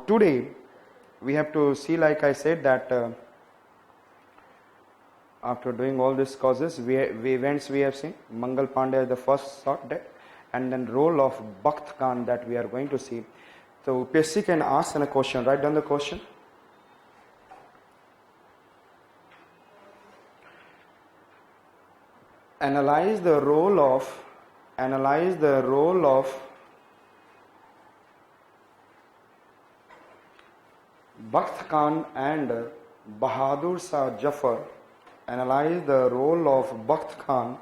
today we have to see, like I said, that after doing all these causes, events we have seen, Mangal Pandey is the first shot dead, and then role of Bakht Khan that we are going to see. So UPSC can ask a question, write down the question. Analyze the role of Bakht Khan and Bahadur Shah Jafar. Analyze the role of Bakht Khan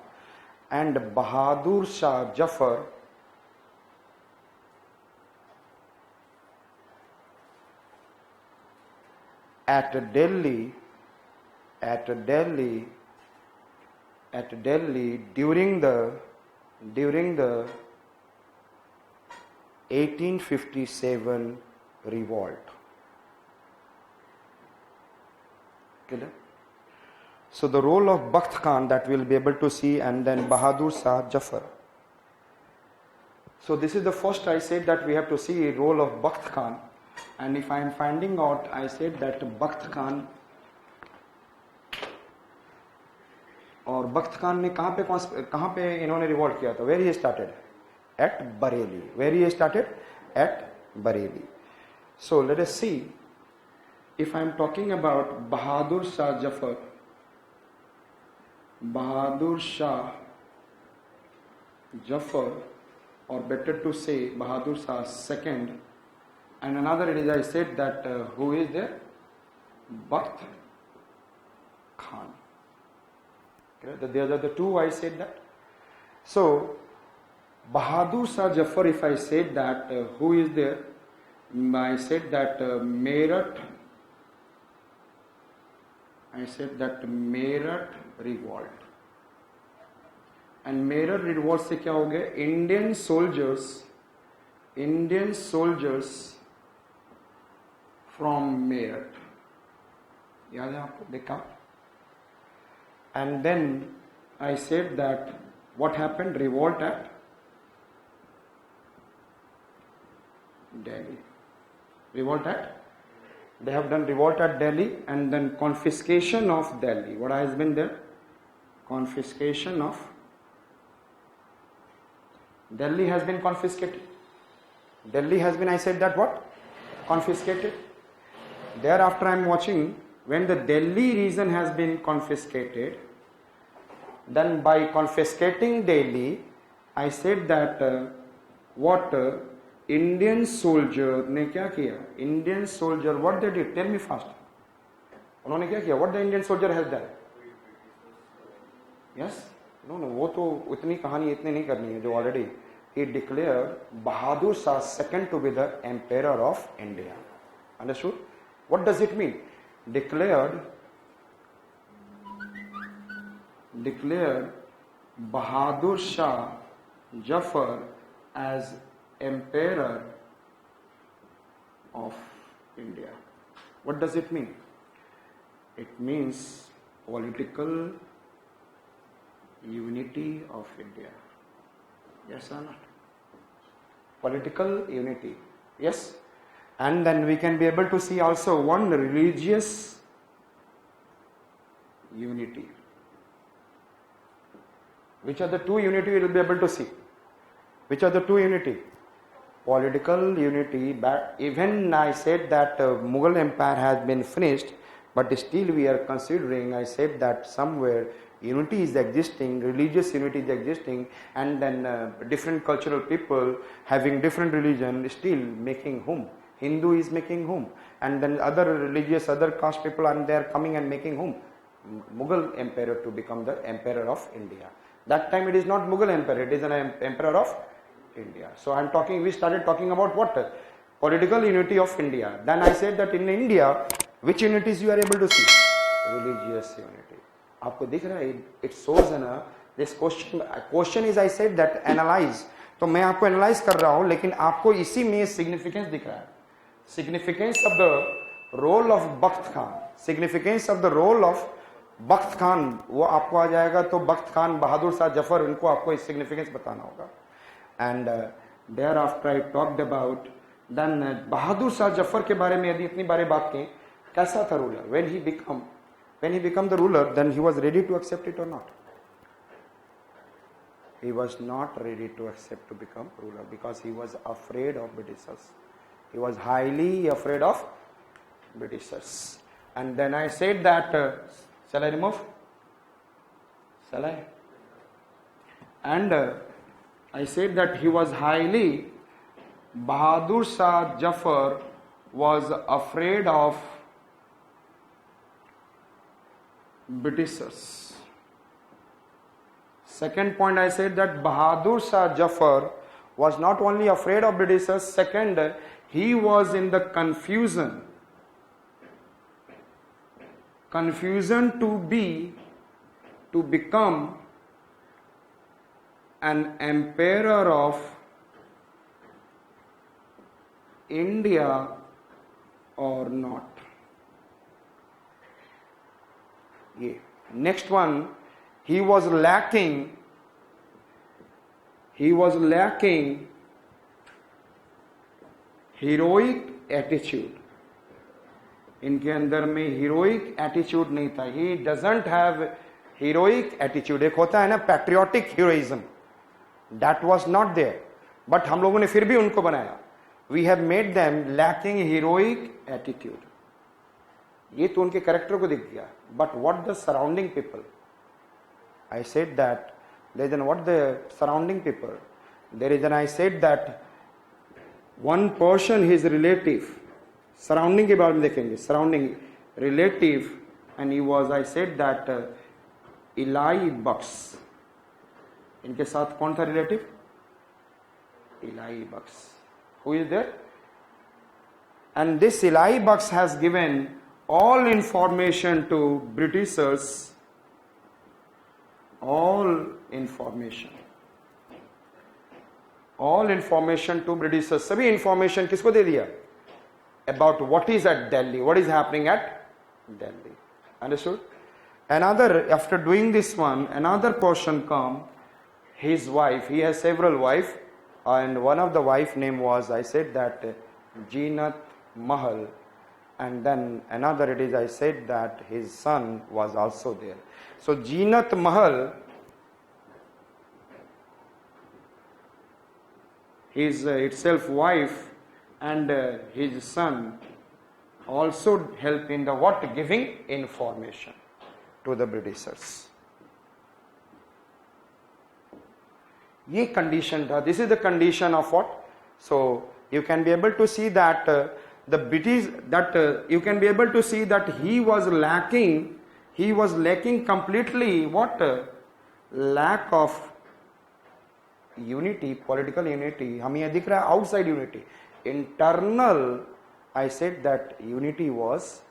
and Bahadur Shah Jafar at Delhi during the 1857 revolt. Clear? So the role of Bakht Khan that we'll be able to see, and then Bahadur Shah Jafar. So this is the first I said that we have to see role of Bakht Khan, and if I am finding out, I said that Bakht Khan और बख्त खान ने कहाँ पे इन्होंने revolt किया था? Where he started? At Bareilly. Where he started? At Bareilly. So let us see if I am talking about Bahadur Shah Jafar, Bahadur Shah Jafar, or better to say Bahadur Shah second, and another is I said that who is there? Bakht Khan. These are the two I said that. So Bahadur Shah Jafar, if I said that who is there, I said that Meerut. I said that Meerut revolt. And Meerut revolt से क्या हो गया? Indian soldiers from Meerut. याद है आपको? देखा? And then I said that what happened? Revolt at Delhi. Revolt at? They have done revolt at Delhi, and then confiscation of Delhi. What has been there? Confiscation of Delhi has been confiscated. Delhi has been, I said that what? Confiscated. Thereafter I am watching, when the Delhi region has been confiscated, then by confiscating Delhi, I said that what Indian soldier ने क्या किया? Indian soldier, what they did? Tell me fast. उन्होंने क्या किया? What the Indian soldier has done? Yes? No, वो तो उतनी कहानी इतनी नहीं करनी है जो already. He declared Bahadur Shah second to be the emperor of India. Understood? What does it mean? Declared Bahadur Shah Jafar as emperor of India. What does it mean? It means political unity of India. Yes or not? Political unity. Yes. And then we can be able to see also one religious unity. Which are the two unity we will be able to see? Which are the two unity? Political unity. But even I said that Mughal Empire has been finished, but still we are considering, I said that somewhere unity is existing, religious unity is existing, and then different cultural people having different religion still making home. Hindu is making home, and then other religious, other caste people are there coming and making home. Mughal Emperor to become the Emperor of India. That time it is not Mughal Emperor, it is an Emperor of India. So we started talking about what? Political unity of India. Then I said that in India, which unities you are able to see? Religious unity. आपको दिख रहा है? It shows this question is I said that analyze. तो मैं आपको analyze कर रहा हूँ, लेकिन आपको इसी में significance दिख रहा है. Significance of the role of Bakht Khan. Significance of the role of Bakht Khan वो आपको आ जाएगा. तो Bakht Khan, Bahadur Shah Jafar, इनको आपको significance बताना होगा. And thereafter I talked about then Bahadur Shah Zafar के बारे में यदि इतनी बारे बात करें, कैसा था ruler? when he become the ruler, then he was ready to accept it or not? He was not ready to accept to become ruler because he was afraid of Britishers. He was highly afraid of Britishers. And then I said that, shall I remove? Shall I? And I said that he was Bahadur Shah Jafar was afraid of Britishers. Second point, I said that Bahadur Shah Jafar was not only afraid of Britishers, second, he was in the confusion to become an emperor of India or not. Yeah. Next one, he was lacking heroic attitude. इनके अंदर में heroic attitude नहीं था. He doesn't have heroic attitude. एक होता है ना patriotic heroism, that was not there. But हम लोगों ने फिर भी उनको बनाया. We have made them lacking heroic attitude. ये तो उनके कैरेक्टर को दिख गया. But what the surrounding people, I said that there is what the surrounding people, there is an, I said that one person his relative. Surrounding के बारे में देखेंगे. Surrounding relative, and he was, I said that Ilahi Baksh. इनके साथ कौन था relative? Ilahi Baksh. Who is there? And this Ilahi Baksh has given all information to Britishers, all information to Britishers. सभी information किसको दे दिया? About what is at Delhi, what is happening at Delhi. Understood? Another, after doing this one, another person come, his wife. He has several wives, and one of the wife name was, I said that Jeenat Mahal. And then another it is, I said that his son was also there. So Jeenat Mahal, his itself wife and his son also help in the what? Giving information to the Britishers. ये condition था. This is the condition of what? So you can be able to see that the British, that you can be able to see that he was lacking completely what? Lack of unity, political unity. हमें ये दिख रहा है outside unity. Internal, I said that unity was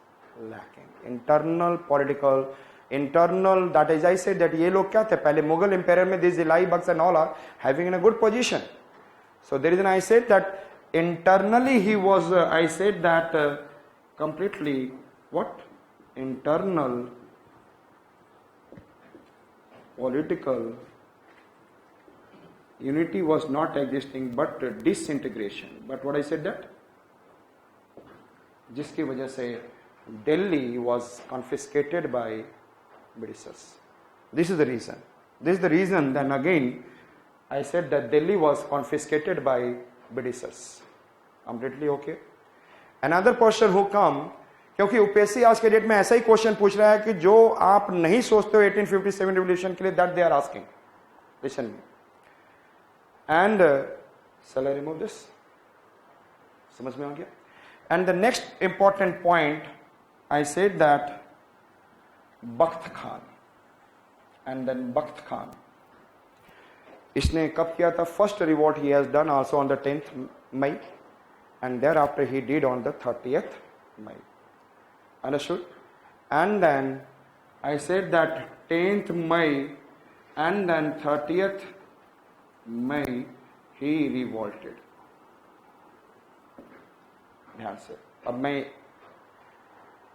lacking. Internal political, internal, that is, I said that ये लोग क्या थे? पहले मुगल एम्पायर में these Ilai Bucks and all are having in a good position. So there is an, I said that internally he was, I said that completely what? Internal political unity was not existing, but disintegration. But what I said that? जिसकी वजह से Delhi was confiscated by Britishers. This is the reason. This is the reason. Then again, I said that Delhi was confiscated by Britishers. Completely okay. Another person who come, क्योंकि UPSC आज के date में ऐसा ही question पूछ रहा है कि जो आप नहीं सोचते हो 1857 रिवॉल्यूशन के लिए, that they are asking. Listen me. And shall I remove this? समझ में आ गया? And the next important point, I said that Bakht Khan. And then Bakht Khan. इसने कब किया था? First revolt he has done also on the 10th May, and thereafter he did on the 30th May. Understood? And then I said that 10th May and then 30th May he revolted. ध्यान से. अब मैं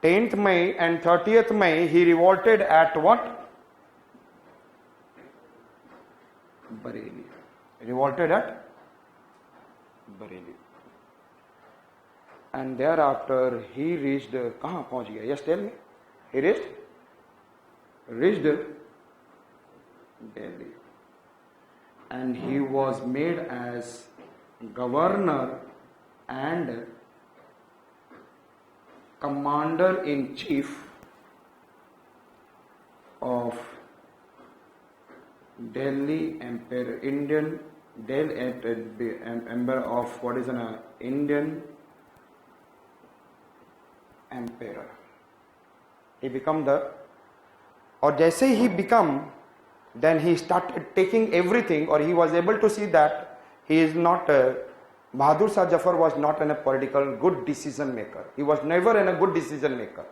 10th May and 30th May he revolted at what? Bareilly. Revolted at Bareilly. and thereafter he reached, कहाँ पहुँच गया? Yes, tell me. He reached Delhi, and he was made as governor and commander in chief of Delhi Empire, Indian Emperor of what is an Indian Emperor. He become the, और जैसे he become, then he started taking everything, or he was able to see that he is not Bahadur Shah Jafar was not a political good decision maker. He was never a good decision maker.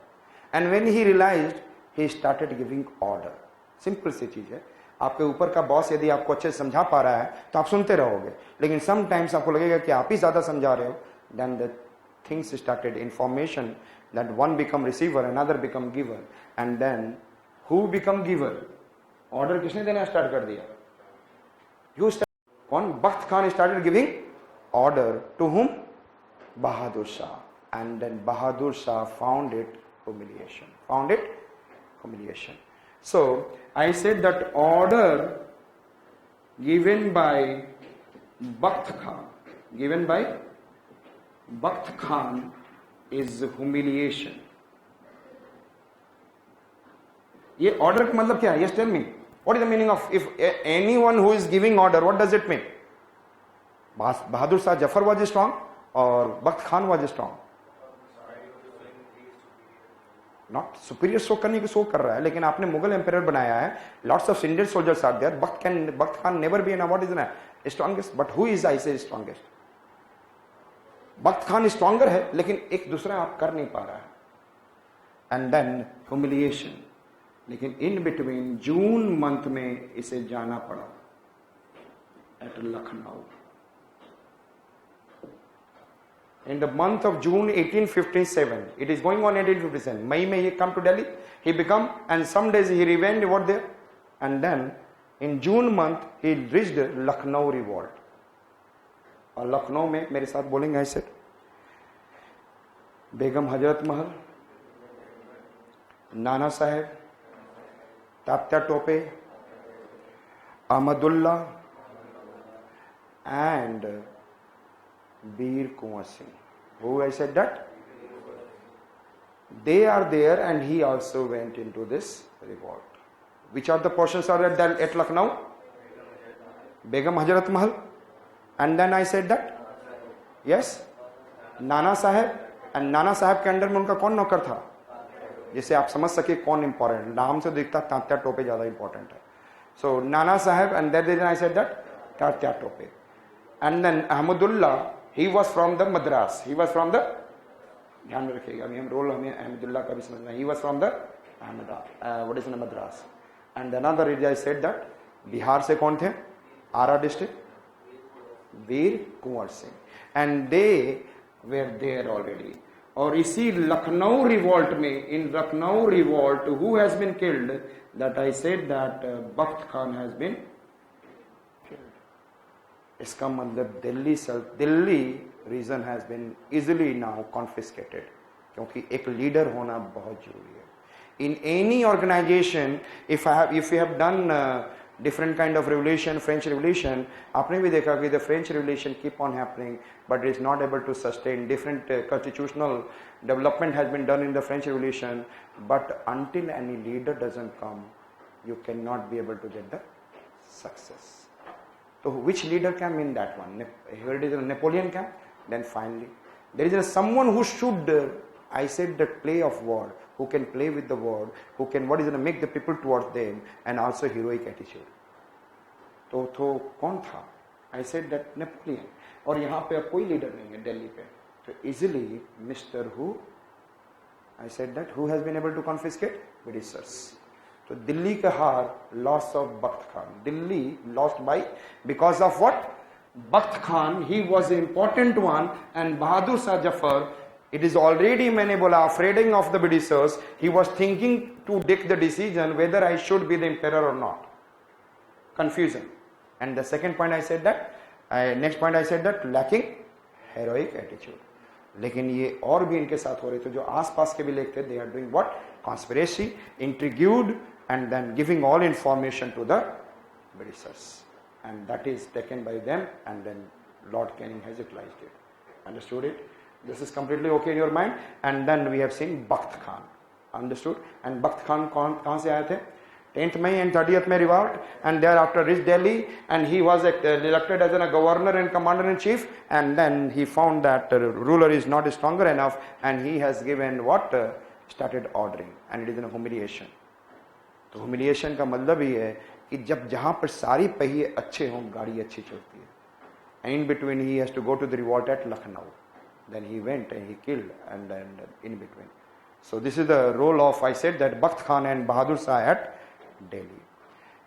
And when he realized, he started giving order. Simple सी चीज है. आपके ऊपर का boss यदि आपको अच्छे से समझा पा रहा है तो आप सुनते रहोगे, लेकिन समटाइम्स आपको लगेगा कि आप ही ज्यादा समझा रहे हो. Then the things started, information, that one become receiver, another become giver, and then who become giver? Order किसने देना स्टार्ट कर दिया? You start. कौन? Bakht Khan started giving order to whom? Bahadur Shah. And then Bahadur Shah found it humiliation. So I said that order given by Bakht Khan is humiliation. ये order का मतलब क्या है? Yes, tell me. What is the meaning of, if anyone who is giving order, what does it mean? Bahadur Shah Jafar was strong or Bakht Khan was strong? Not superior show करने की show कर रहा है, लेकिन आपने Mughal empire बनाया है. Lots of Indian soldiers are there. Bakht Khan never be an, what is the strongest? But who is, I say, strongest? Bakht Khan stronger है, लेकिन एक दूसरा आप कर नहीं पा रहा है. And then humiliation. लेकिन इन बिटवीन जून मंथ में इसे जाना पड़ा at Lucknow. In the month of June 1857, it is going on 1857. May he come to Delhi, he become, and some days he remained over there, and then in June month he reached Lucknow revolt. और लखनऊ में मेरे साथ बोलेंगे ऐसे, बेगम Hazrat Mahal, Nana Sahib, Tatya Tope, Ahmadullah, and Veer Kunwar Singh. Who I said that? They are there, and he also went into this revolt. Which are the portions are at Lucknow? Begum Hazrat Mahal. And then I said that? Yes? Nana Sahib. And Nana Sahib के under में उनका कौन नौकर था? जिससे आप समझ सके कौन इंपॉर्टेंट. नाम से दिखता तात्या टोपे ज्यादा इंपॉर्टेंट है. So Nana Sahib, and then I said that Tatya Tope. And then Ahmadullah, he was from the Madras. He was from the, ध्यान में रखिएगा, अभी हम रोल हमें अहमदुल्ला का भी समझना. He was from the what is in Madras. And another area I said that Bihar से कौन थे? Arrah district, Veer Kunwar Singh. And they were there already. और इसी लखनऊ रिवॉल्ट में, in Lucknow revolt, who has been killed? That I said that Bakht Khan has been killed. इसका मतलब Delhi region has been easily now confiscated, क्योंकि एक लीडर होना बहुत जरूरी है. In any organisation, if you have done different kind of revolution, French revolution, आपने भी देखा कि the French revolution keep on happening but is not able to sustain. Different constitutional development has been done in the French revolution, but until any leader doesn't come, you cannot be able to get the success. So which leader came in that one? Here it is, Napoleon came. Then finally there is someone who should, I said, that play of word, who can play with the word, who can, what is going to make the people towards them, and also heroic attitude. तो कौन था? I said that Napoleon. और यहाँ पे अब कोई leader नहीं है दिल्ली पे, तो easily Mr. who, I said that, who has been able to confiscate? Britishers. तो दिल्ली का हार, loss of Bakht Khan. Delhi lost by because of what? Bakht Khan. He was important one. And Bahadur Shah Zafar, it is already, मैंने बोला, afraiding of the Britishers. He was thinking to take the decision whether I should be the empire और not. Confusion. And the second point I said that, next point I said that, lacking heroic attitude. लेकिन ये और भी इनके साथ हो रहे थे, जो आसपास के भी लोग थे, they are doing what, conspiracy, intrigued, and then giving all information to the Britishers, and that is taken by them, and then Lord Canning has utilised it. Understood it? This is completely okay in your mind. And then we have seen Bakht Khan. Understood? And Bakht Khan कहाँ से आए थे? 10th May and 30th May revolt, and thereafter reached Delhi, and he was elected as a governor and commander in chief, and then he found that ruler is not stronger enough, and he has given what, started ordering, and it is a humiliation. तो humiliation का मतलब ही है कि जब जहाँ पर सारी पहिए अच्छे हों, गाड़ी अच्छी चलती है. And in between he has to go to the revolt at Lucknow. Then he went and he killed, and then in between. So this is the role of, I said that Bakht Khan and Bahadur Shah at Delhi.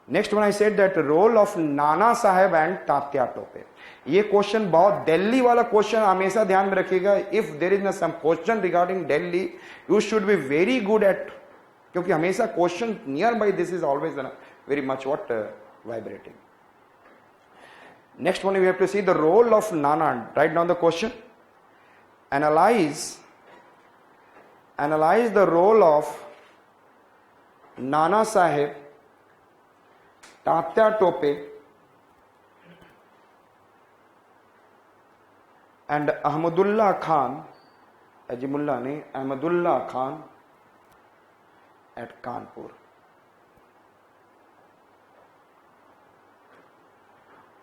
Next one I said that role of Nana Sahib and Tatya Tope. ये question बहुत, दिल्ली वाला question हमेशा ध्यान में रखिएगा. If there is some question regarding Delhi, you should be very good at, क्योंकि हमेशा question near by this is always very much what vibrating. Next one we have to see the role of Nana. Write down the question. Analyze the role of Nana Sahib, Tatya Tope, and Ahmadullah Khan, Ajimullah ne, Ahmadullah Khan at Kanpur.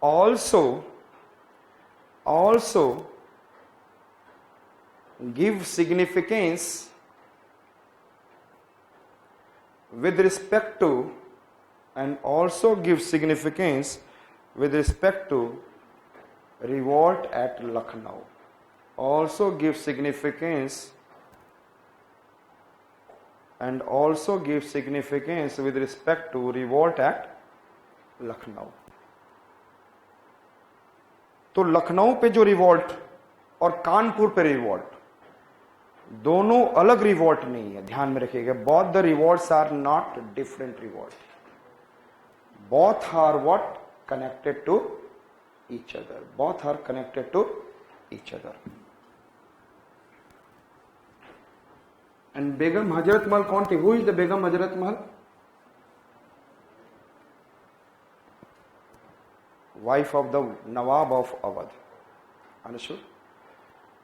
Also give significance with respect to, and also give significance with respect to revolt at Lucknow. Also give significance, and also give significance with respect to revolt at Lucknow. तो लखनऊ पे जो revolt और कानपुर पे revolt, दोनों अलग revolt नहीं है, ध्यान में रखिएगा. Both the revolts are not different revolt, both are what, connected to each other, both are connected to each other. And Begum Hazrat Mahal कौन थी? Who is the Begum Hazrat Mahal? Wife of the Nawab of Awadh. Understood?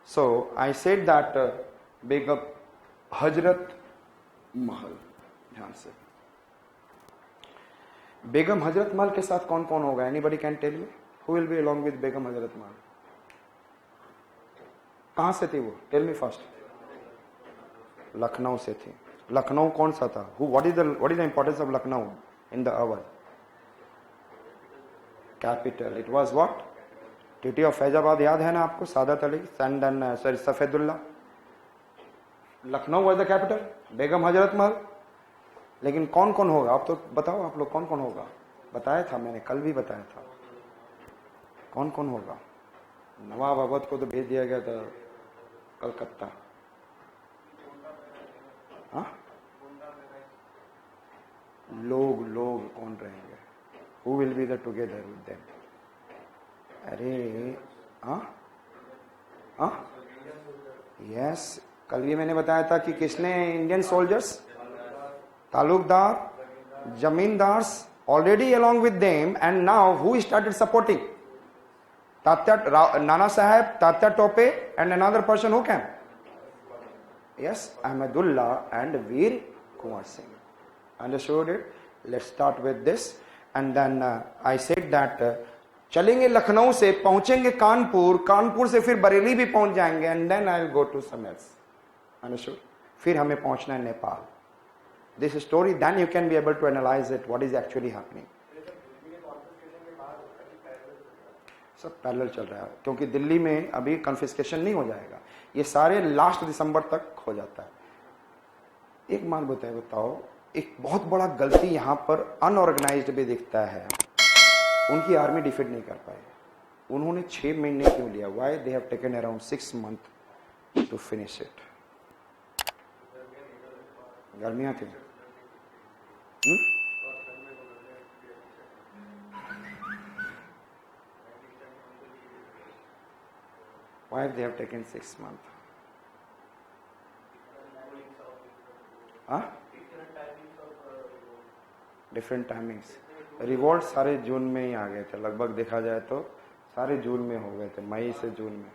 So I said that बेगम हजरत महल, ध्यान से, बेगम हजरत महल के साथ कौन कौन होगा? Anybody can tell me who will be along with Begum Hazrat Mahal? कहां से थी वो? Tell me first. लखनऊ से थी. लखनऊ कौन सा था? What is the importance of Lucknow in the Awadh? Capital. It was what? TT of Faizabad याद है ना आपको? Saadat Ali, sorry Safedulla. Lucknow was the capital, Begum Hazrat Mahal. लेकिन कौन कौन होगा आप तो बताओ, आप लोग कौन कौन होगा? बताया था मैंने, कल भी बताया था. कौन कौन होगा? नवाब अवध को तो भेज दिया गया था कलकत्ता. हाँ, लोग कौन रहेंगे? Who will be the together with them? अरे यस, कल भी मैंने बताया था कि किसने Indian soldiers, Talukdar, zamindars already along with them, and now who started supporting? Nana Sahib, Tatya Tope, and another person who came? Yes, Ahmadullah and Veer Kumar Singh. Understood it? Let's start with this, and then I said that चलेंगे लखनऊ से, पहुंचेंगे कानपुर, कानपुर से फिर बरेली भी पहुंच जाएंगे, and then I will go to some else. Understood? फिर हमें पहुंचना है Nepal. This story, then you can be able to analyze it, what is actually happening. सब पैरेलल चल रहा है, क्योंकि दिल्ली में अभी कन्फिस्केशन नहीं हो जाएगा, ये सारे लास्ट दिसंबर तक हो जाता है. एक मान बताओ, एक बहुत बड़ा गलती यहाँ पर अनऑर्गेनाइज्ड भी दिखता है. उनकी आर्मी डिफीट नहीं कर पाए. उन्होंने 6 महीने क्यों लिया? Why they have taken around 6 months to finish it. गर्मियां थी. Why they have taken 6 months? हाँ, डिफरेंट टाइमिंग्स। रिवॉल्ट सारे जून में ही आ गए थे लगभग, देखा जाए तो सारे जून में हो गए थे, मई से जून में।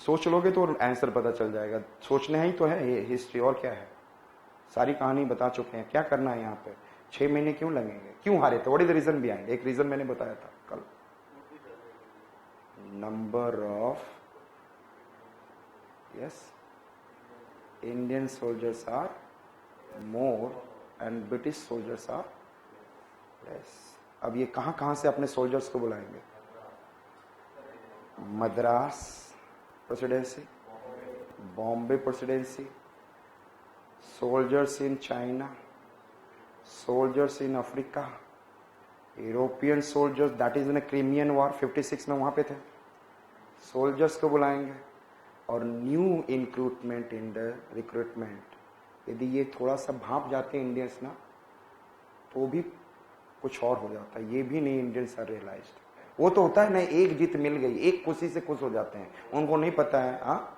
सोच लोगे तो आंसर पता चल जाएगा, सोचना ही तो है ये हिस्ट्री, और क्या है। सारी कहानी बता चुके हैं, क्या करना है यहाँ पे। 6 महीने क्यों लगेंगे, क्यों हारे थे, what is the reason behind. एक रीजन मैंने बताया था कल, number of yes Indian soldiers are more and British soldiers are less. अब ये कहां कहां से अपने सोल्जर्स को बुलाएंगे। Madras presidency, Bombay presidency, soldiers in China, soldiers in Africa, European soldiers, that is in a Crimean War 56 में वहाँ पे थे, soldiers को बुलाएंगे। और न्यू इंक्रूटमेंट इन द रिक्रूटमेंट, यदि ये थोड़ा सा भाप जाते हैं इंडियंस ना, तो भी कुछ और हो जाता है। ये भी नहीं इंडियंस आर रियलाइज्ड। वो तो होता है ना, एक जीत मिल गई, एक खुशी से खुश हो जाते हैं, उनको नहीं पता है। हाँ,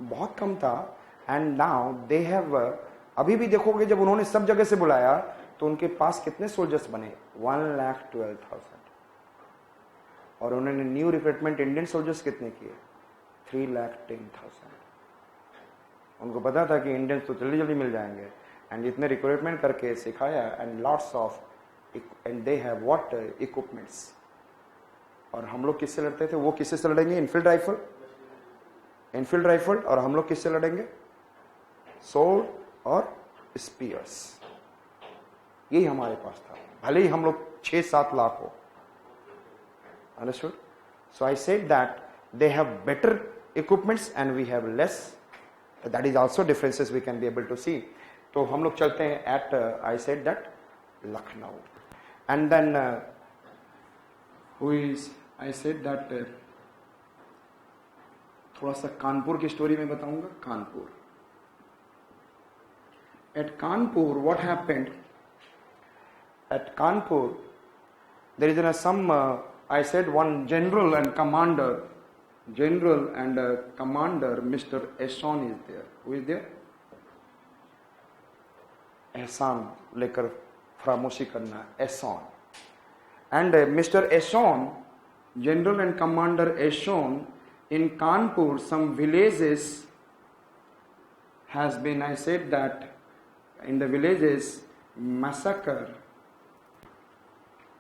बहुत कम था। एंड नाउ दे हैव, अभी भी देखोगे जब उन्होंने सब जगह से बुलाया तो उनके पास कितने सोल्जर्स बने, 1,12,000। और उन्होंने न्यू रिक्रूटमेंट इंडियन सोल्जर्स कितने किए, 3,10,000। उनको पता था कि इंडियंस तो जल्दी जल्दी मिल जाएंगे, एंड इतने रिक्रूटमेंट करके सिखाया, and lots of, and they have what equipments. और हम लोग किससे लड़ते थे, वो किससे से लड़ेंगे, इनफील्ड राइफल, इनफील्ड राइफल। और हम लोग किससे लड़ेंगे, सोर्ड और स्पीयर्स। यही हमारे पास था, भले ही हम लोग 6-7 लाख हो। Understood. So I said that they have better equipments and we have less, that is also differences we can be able to see. तो हम लोग चलते हैं at, I said that Lucknow, and then who is, I said that, थोड़ा सा कानपुर की story में बताऊंगा। Kanpur, at Kanpur what happened, at Kanpur there is some I said one general and commander, Mr. Ehsan is there. Who is there? Ehsan लेकर फरामोशी करना, Ehsan। And Mr. Ehsan, general and commander Ehsan, in Kanpur some villages has been, I said that in the villages massacre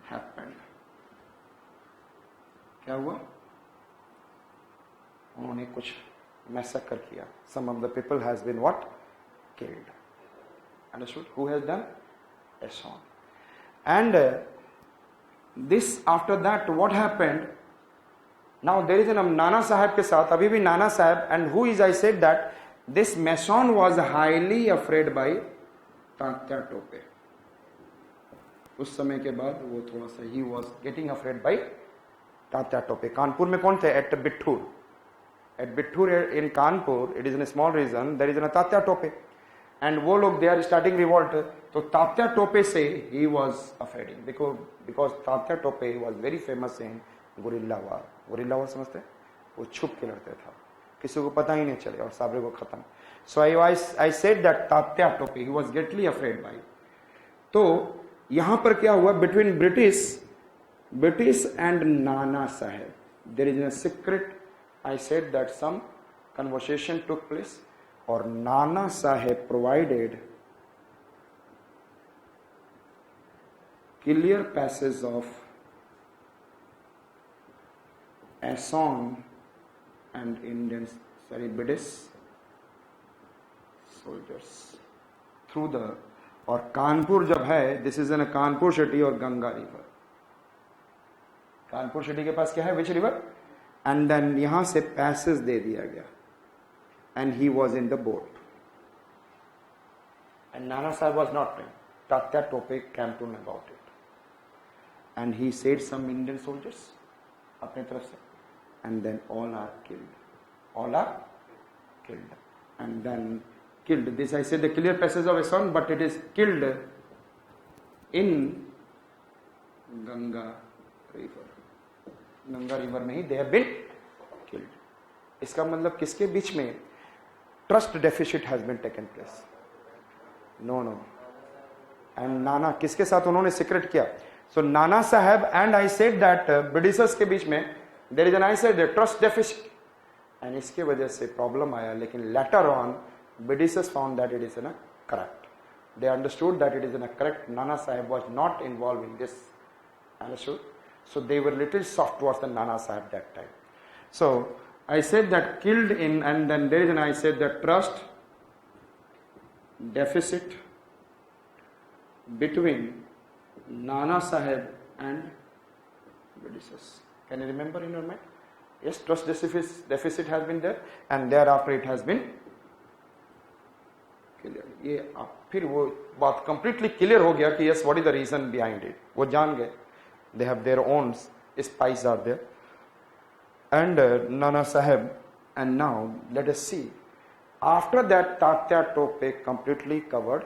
happened. क्या हुआ, उन्होंने कुछ massacre किया। some of the people has been what, killed. Understood? Who has done? Ehsan. And this, after that what happened, now there is a Nana Sahib के साथ, अभी भी Nana Sahib, and who is, I said that this Mason was highly afraid by Tatya Tope. उस समय के बाद वो थोड़ा सा, he was getting afraid by Tatya Tope. Kanpur में कौन थे, at Bithoor, at Bithoor in Kanpur, it is in small region, there is an Tatya Tope, and वो लोग दे आर स्टार्टिंग रिवॉल्ट। तो तात्या टोपे से he was afraiding, because Tatya Tope was very famous in guerrilla war. Guerrilla war समझते, वो छुप के लड़ते था, किसी को पता ही नहीं चले, और साबरे को खत्म। So I said that Tatya Tope, he was greatly afraid by. तो यहां पर क्या हुआ, between British and Nana Sahib, there is a secret, I said that some conversation took place, और Nana Sahib provided clear passage of Assam and Indians, British soldiers through the, और कानपुर जब है, this is in Kanpur city और Ganga river. Kanpur city के पास क्या है, which river, and then यहां से पैसेज दे दिया गया, and he was in the boat, and Nana Sahab was not in, Tatya Tope came to know about it, and he said some Indian soldiers अपने तरफ से, and then all are killed, and then killed. This I said the clear passage of Assam, but it is killed in Ganga river. Ganga river में ही they have been killed. इसका मतलब किसके बीच में trust deficit has been taken place? No no. And Nana किसके साथ उन्होंने secret किया? सो नाना साहब and I said that Britishers के बीच में there is an I said trust deficit, and इसके वजह से प्रॉब्लम आया. लेकिन later on Britishers found that it is incorrect. They understood that it is in a correct. Nana Sahib was not involved in this. Understood? So they were little soft towards the Nana Sahib that time. So I said that killed in, and then there is an I said that trust deficit between Nana Sahib and Britishers. Can you remember in your mind? Yes, trust deficit has been there, and thereafter it has been. ये फिर वो बात completely clear हो गया कि yes what is the reason behind it. वो जान गए. They have their own spies are there and Nana Sahib. And now let us see after that Tatya Tope completely covered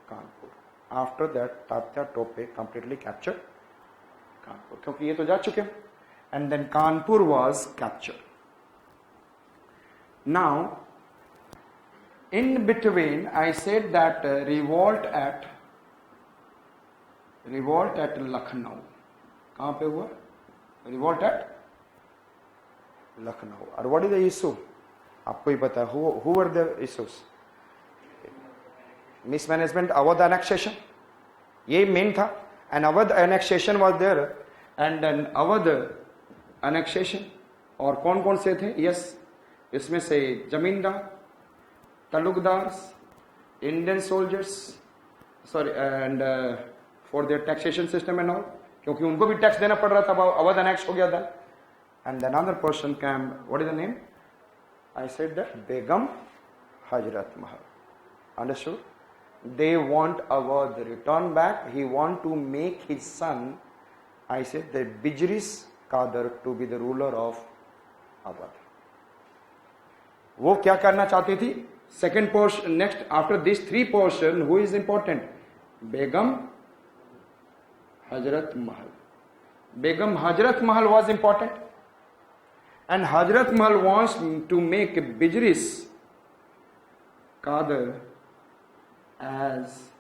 Kanpur. After that Tatya Tope completely captured Kanpur, क्योंकि ये तो जा चुके हैं. And then Kanpur was captured. Now in between I said that revolt at Lucknow. कहाँ पे हुआ? Revolt at Lucknow. और what is the issue? आपको ही पता है. who were the issues? Mismanagement, Awadh annexation. ये मेन था. and Awadh annexation was there. and then Awadh annexation और कौन कौन से थे? yes, इसमें से जमींदार, talukdars, Indian soldiers, sorry, and for their taxation system and all, क्योंकि उनको भी टैक्स देना पड़ रहा था. अवध अनेक्स हो गया था. and then another person came. what is the name? I said that Begum Hazrat Mahal. Understood? They want Awadh return back. He want to make his son, I said, the Bijris Qadar to be the ruler of Awadh. वो क्या करना चाहती थी? Second portion, next after these three portion, who is important? Begum Hazrat Mahal. Begum Hazrat Mahal was important, and Hazrat Mahal wants to make Bijris Qadar as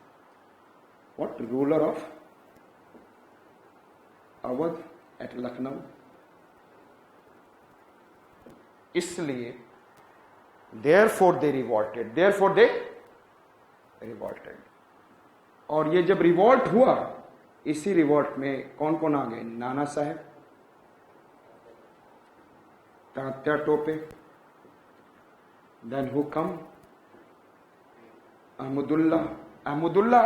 what? Ruler of Awadh at Lucknow. इसलिए Therefore they revolted. और ये जब revolt हुआ, इसी revolt में कौन कौन आ गए? Nana Sahab, Tatya Tope, then who came? Ahmadullah. Ahmadullah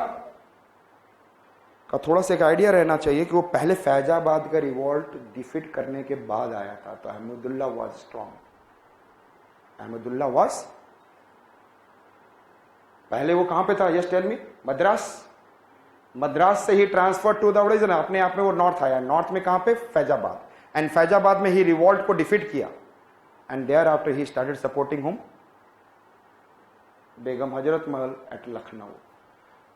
का थोड़ा सा एक आइडिया रहना चाहिए कि वो पहले फैजाबाद का रिवॉल्ट डिफीट करने के बाद आया था. तो Ahmadullah was strong. Ahmadullah was पहले वो कहां पे था? Yes tell me. Madras. Madras से ही ट्रांसफर टू द ओरिजिन. अपने आप में वो नॉर्थ आया. नॉर्थ में कहां पे? फैजाबाद. एंड फैजाबाद में ही रिवॉल्ट को डिफीट किया. And there after he started supporting whom? Begum Hazrat Mahal at Lucknow.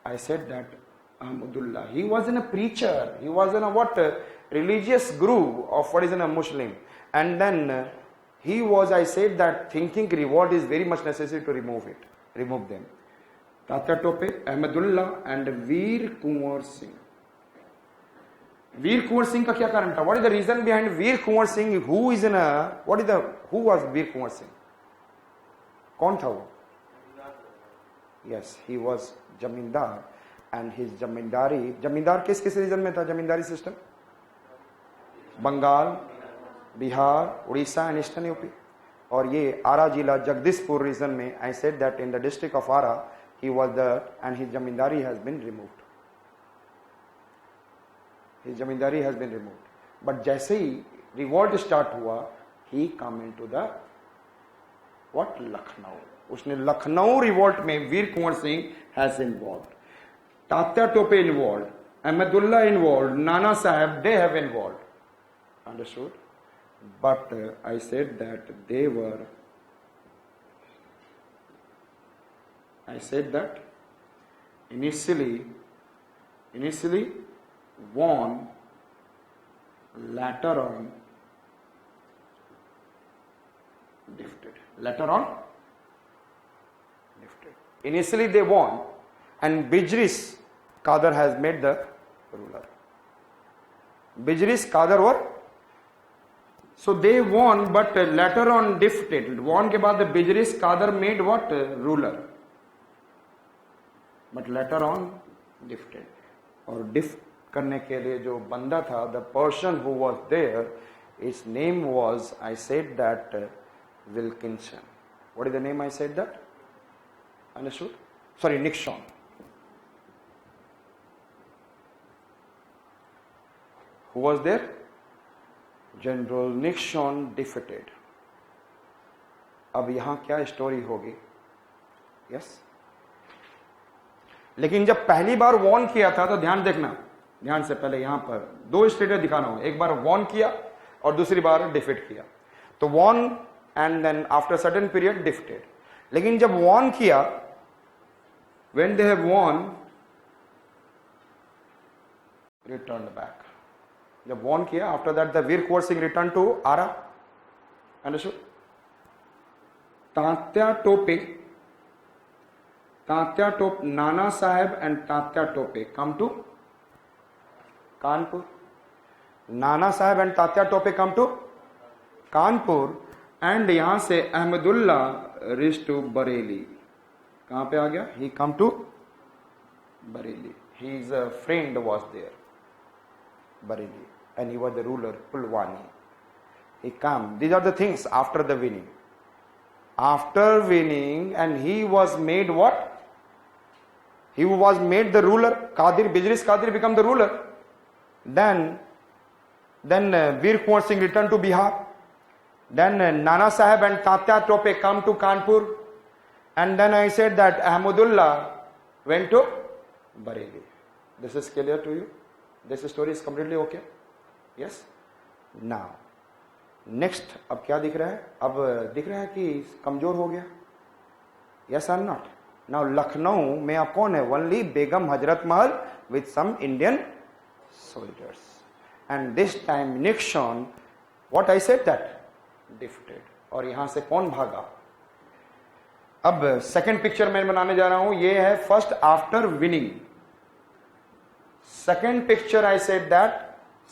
I said that Ahmadullah, he wasn't a preacher, he wasn't a what? Religious guru of what is a Muslim. And then he was, I said that thinking revolt is very much necessary to remove them. Tata Tope, Ahmadullah and Veer Kunwar Singh. Veer Kunwar Singh का क्या कारण था? What is the reason behind Veer Kunwar Singh? Who was Veer Kunwar Singh? कौन था वो? Yes, he was जमींदार. And his जमींदार किस किस रीजन में था? Zamindari system Bengal, Bihar, Orissa and eastern UP. और ये आरा जिला जगदीशपुर रीजन में. I said that in the district of Arrah he was there and his zamindari has been removed. His zamindari has been removed. But जैसे ही रिवॉल्ट स्टार्ट हुआ, he come into the what? Lucknow. उसने Lucknow revolt में Veer Kunwar Singh has involve. Tatya Tope involved, Ahmadullah involved, Nana Sahib, they have involved. Understood? But I said that they were, I said that initially won, later on Later on, defeated. Initially they won, and Bijris Qadar has made the ruler. Bijris Qadar were, so they won, but later on defeated. Won के बाद Bijris Qadar made what? Ruler. But later on defeated. और डिफ करने के लिए जो बंदा था, the person who was there, his name was, I said that Wilkinson. What is the name I said that? Understood? Sorry, Nixon. Who was there? General Nixon defeated. अब यहां क्या स्टोरी होगी? यस, लेकिन जब पहली बार वॉर्न किया था तो ध्यान देखना, ध्यान से पहले यहां पर दो स्टेटमेंट दिखाना होगा. एक बार वॉर्न किया और दूसरी बार डिफीट किया. तो warn and then after certain period defeated. लेकिन जब वॉर्न किया, when they have warned, return back. जब वॉर्न किया, after that the Veer Kunwar Singh return to Arrah. Understood? Tatya Tope, Tatya Tope, Nana Sahib and Tatya Tope come to Kanpur. Nana Sahib and Tatya Tope come to Kanpur, and यहां से अहमदुल्ला रिच टू बरेली. कहां पे आ गया? He come to Bareilly. His friend was there, Bareilly, and he was the ruler, Pulwani. He came. These are the things after the winning. After winning, and he was made what? He was made the ruler. Qadir, Bijris Qadir become the ruler. Then Veer Kunwar Singh returned to Bihar. Then Nana Sahib and Tatya Tope come to Kanpur. And then I said that Ahmadullah went to Bareilly. This is clear to you? This story is completely okay? Yes? Now, next, अब क्या दिख रहा है? अब दिख रहा है कि कमजोर हो गया? Yes or not? Now, Lucknow में अब कौन है? Only Begum Hazrat Mahal with some Indian soldiers. And this time Nixon, what I said that? Defeated. और यहां से कौन भागा? अब सेकंड पिक्चर मैं बनाने जा रहा हूं. ये है first after winning. Second picture I said that,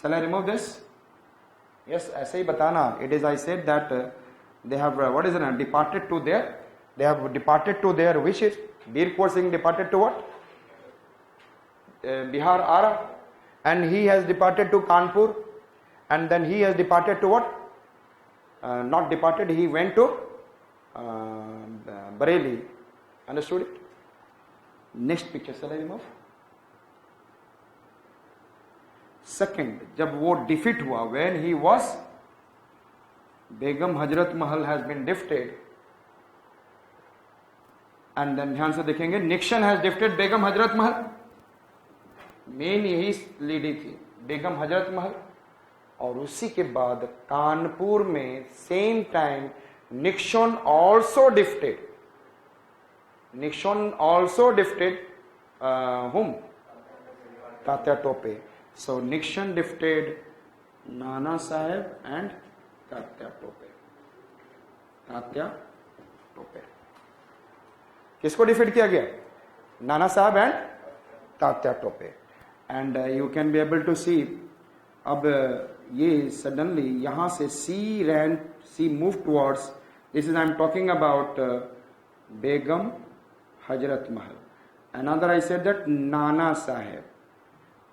shall I remove this? Yes, ऐसे ही बताना. It is I said that they have what is it? Departed to their. They have departed to their wishes. Veer Kunwar Singh departed to what? Bihar Ara, and he has departed to Kanpur, and then he has departed to what? Not departed. He went to Bareilly. Understood it? Next picture, shall I remove? Second, जब वो defeat हुआ, when he was, Begum Hazrat Mahal has been defeated, and then ध्यान से देखेंगे, Nixon has defeated Begum Hazrat Mahal. Main यही लीडी थी, बेगम हजरत महल. और उसी के बाद कानपुर में same time Nixon also defeated. Nixon also defeated whom? Tatya Tope. So Nixon defeated Nana Sahib and Tatya Tope. Tatya Tope किसको डिफीट किया गया? नाना साहब and Tatya Tope. And you can be able to see. अब ये सडनली यहां से see move towards, this is I am talking about Begum Hazrat Mahal. Another I said that Nana Saheb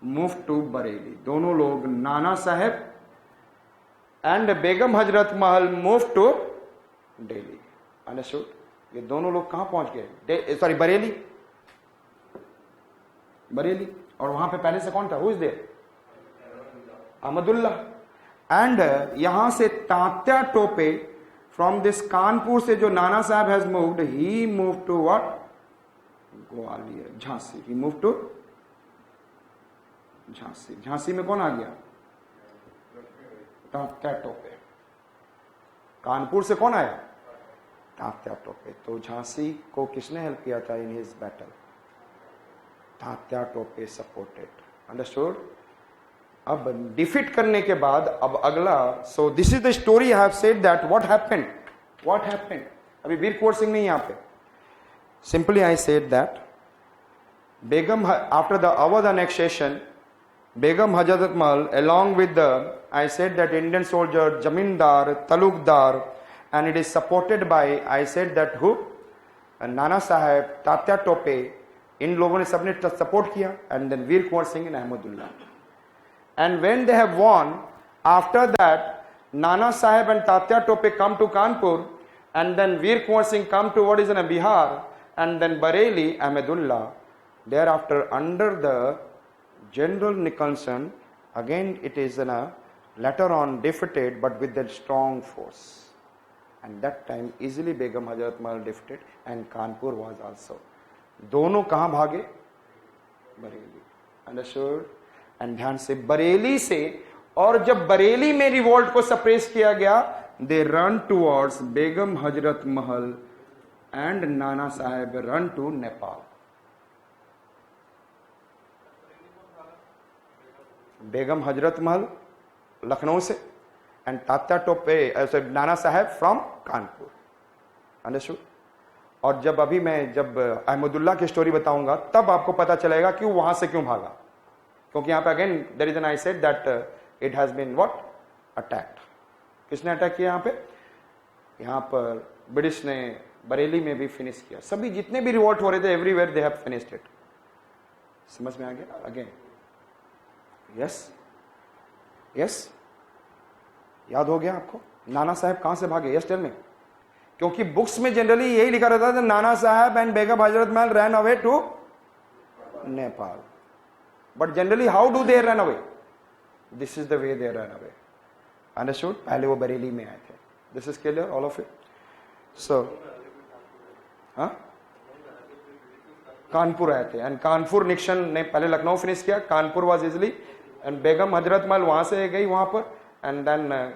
move to Bareilly. दोनों लोग नाना Sahib and Begum Hazrat Mahal move to Delhi. Understood? ये दोनों लोग कहां पहुंच गए? सॉरी, बरेली. बरेली. और वहां पे पहले से कौन था? Who is there? Ahmadullah. And यहां से तात्या टोपे फ्रॉम दिस कानपुर से जो Nana Sahab has moved, he move to what? Gwalior, Jhansi. He move to Jhansi. Jhansi में कौन आ गया? तात्या टोपे. कानपुर से कौन आया? तात्या टोपे. तो झांसी को किसने हेल्प किया था in his battle? Tatya Tope supported. Understood? अब डिफीट करने के बाद अब अगला, so this is the story I have said that what happened. अभी वीर कुंवर सिंह नहीं यहाँ पे. Simply I said that Begum, after the Awadh annexation, Begum Hazrat Mahal, along with the, I said that Indian soldier, Jamindar, Talukdar, and it is supported by, I said that who? Nana Sahib, Tatya Tope, इन लोगों ने सबने support किया, and then Veer Kunwar Singh and Ahmadullah. And when they have won, after that, Nana Sahib and Tatya Tope come to Kanpur, and then Veer Kunwar Singh come to what is in a Bihar, and then Bareilly, Ahmadullah. Thereafter, under the General Nicholson, again it is in a later on defeated, but with a strong force. And that time easily Begum Hazrat Mahal defeated, and Kanpur was also. दोनों कहां भागे? Bareilly. Understood? And ध्यान से बरेली से, और जब बरेली में revolt को सप्रेस किया गया, they run towards Begum Hazrat Mahal and Nana Saheb run to Nepal. बेगम हजरत महल लखनऊ से, and Tatya Tope Nana Saheb from Kanpur. Understood? और जब अभी मैं जब अहमदुल्ला की स्टोरी बताऊंगा, तब आपको पता चलेगा कि वो वहां से क्यों भागा. क्योंकि यहां पे again there is an I said that it has been what attacked. किसने अटैक किया यहां पे? यहां पर ब्रिटिश ने बरेली में भी फिनिश किया. सभी जितने भी रिवोल्ट हो रहे थे, everywhere they have finished it. समझ में आ गया? अगेन यस यस, याद हो गया आपको? नाना साहब कहां से भागे? Yes tell me. क्योंकि बुक्स में जनरली यही लिखा रहता था, नाना साहब and Begum Hazrat Mahal ran away to Nepal. But generally how do they run away? This is the way they run away. Understood? पहले वो बरेली में आए थे. This is clear all of it. So Kanpur आए थे, एंड कानपुर निक्सन ने पहले लखनऊ फिनिश किया. Kanpur was easily, and Begum Hazrat महल वहां से गई वहां पर, एंड देन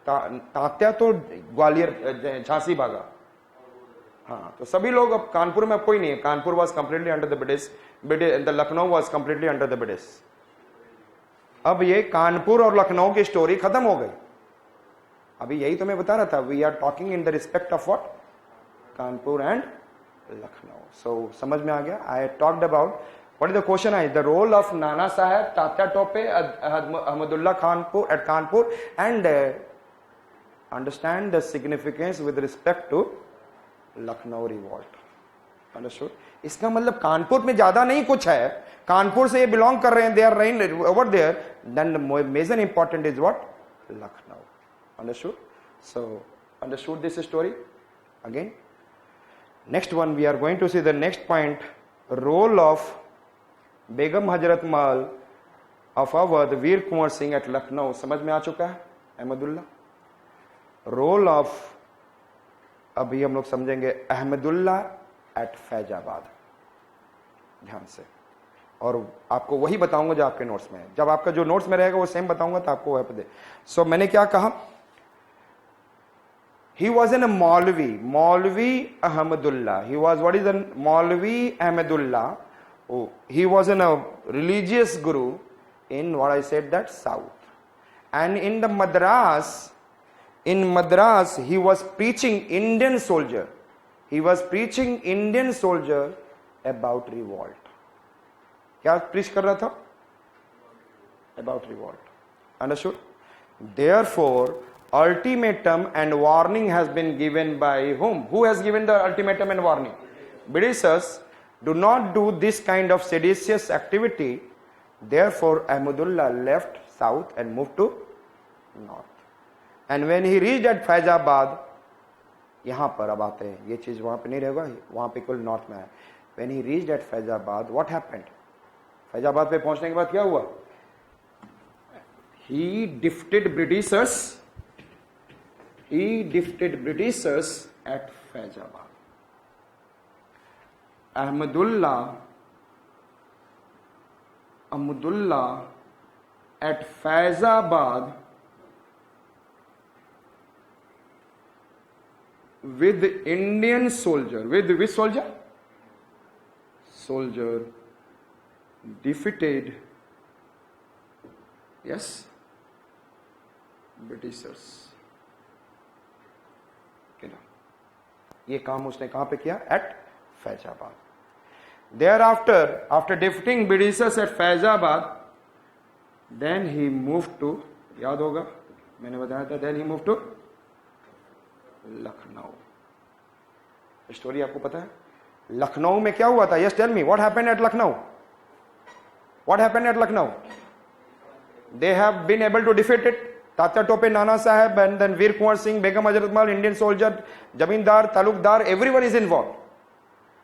तात्या तो ग्वालियर झांसी भागा. हाँ, तो सभी लोग, अब कानपुर में अब कोई नहीं है. Kanpur was completely under the British, the Lucknow was completely under the British. अब ये कानपुर और लखनऊ की स्टोरी खत्म हो गई. अभी यही तो मैं बता रहा था, we are talking in the respect of what? Kanpur and Lucknow. So समझ में आ गया? I talked about what is the question is the role of Nana Sahib, Tatya Tope, Ahmadullah Kanpur at Kanpur, and understand the significance with respect to Lucknow revolt. Understood? इसका मतलब कानपुर में ज्यादा नहीं कुछ है. कानपुर से ये बिलोंग कर रहे हैं, they are reigned over there. Then the major important is what? Lucknow. Understood? So understood this story? Again, next one we are going to see the next point, role of Begum Hazrat Mahal of Awadh Veer Kunwar Singh at Lucknow. समझ में आ चुका है? Ahmadullah. Role of, अभी हम लोग समझेंगे Ahmadullah eight Faizabad. ध्यान से, और आपको वही बताऊंगा जो आपके नोट्स में है. जब आपका जो नोट्स में रहेगा वो सेम बताऊंगा, तो आपको वह पता. सो मैंने क्या कहा? He was in a Maulvi Ahmadullah. He was, what is the Maulvi Ahmadullah? Oh, he was in a religious guru in what I said that South. And in the Madras, he was preaching Indian soldier. He was preaching Indian soldier about revolt. क्या preach कर रहा था? About revolt. Understood? Therefore, ultimatum and warning has been given by whom? Who has given the ultimatum and warning? Britishers. Do not do this kind of seditious activity. Therefore, Ahmadullah left south and moved to north. And when he reached at Faizabad, यहाँ पर अब आते हैं, ये चीज वहां पे नहीं रहेगा, वहां पे कुल नॉर्थ में है. When he reached at Faizabad, what happened? Faizabad पे पहुंचने के बाद क्या हुआ? He defeated Britishers at Faizabad. Ahmadullah at Faizabad with Indian soldier. With which soldier? Soldier defeated, yes, Britishers. Okay, now. ये काम उसने कहां पे किया? At Faizabad. Thereafter, after defeating Bidisas at Faizabad, then he moved to, याद होगा मैंने बताया था, then he moved to Lucknow. Story आपको पता है? लखनऊ में क्या हुआ था? Yes, tell me, what happened at Lucknow? What happened at Lucknow? They have been able to defeat it. Tatya Tope, Nana Sahib, and then Veer Kunwar Singh, Begum Hazrat Mahal, Indian soldier, Jamindar, Talukdar, everyone is involved.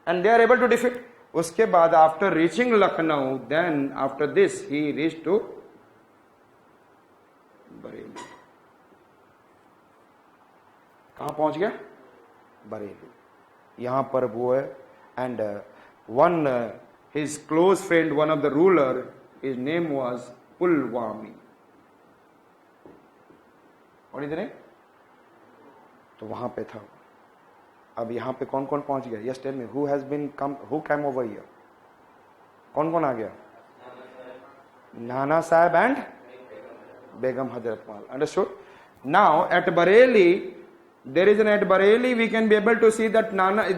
And they are able to defeat. उसके बाद after reaching Lucknow, then after this he reached to Bareilly. कहां पहुंच गया? बरेली. यहां पर वो है. And one his close friend, one of the ruler, his name was Pulwami. What is the name? तो वहां पे था. अब यहां पे कौन कौन पहुंच गया? Yes, tell me, who has been come, who came over here? कौन कौन आ गया? Nana Sahib and Begum Hazrat Mahal. Understood? Now at Bareilly, there is at Bareilly we can be able to see that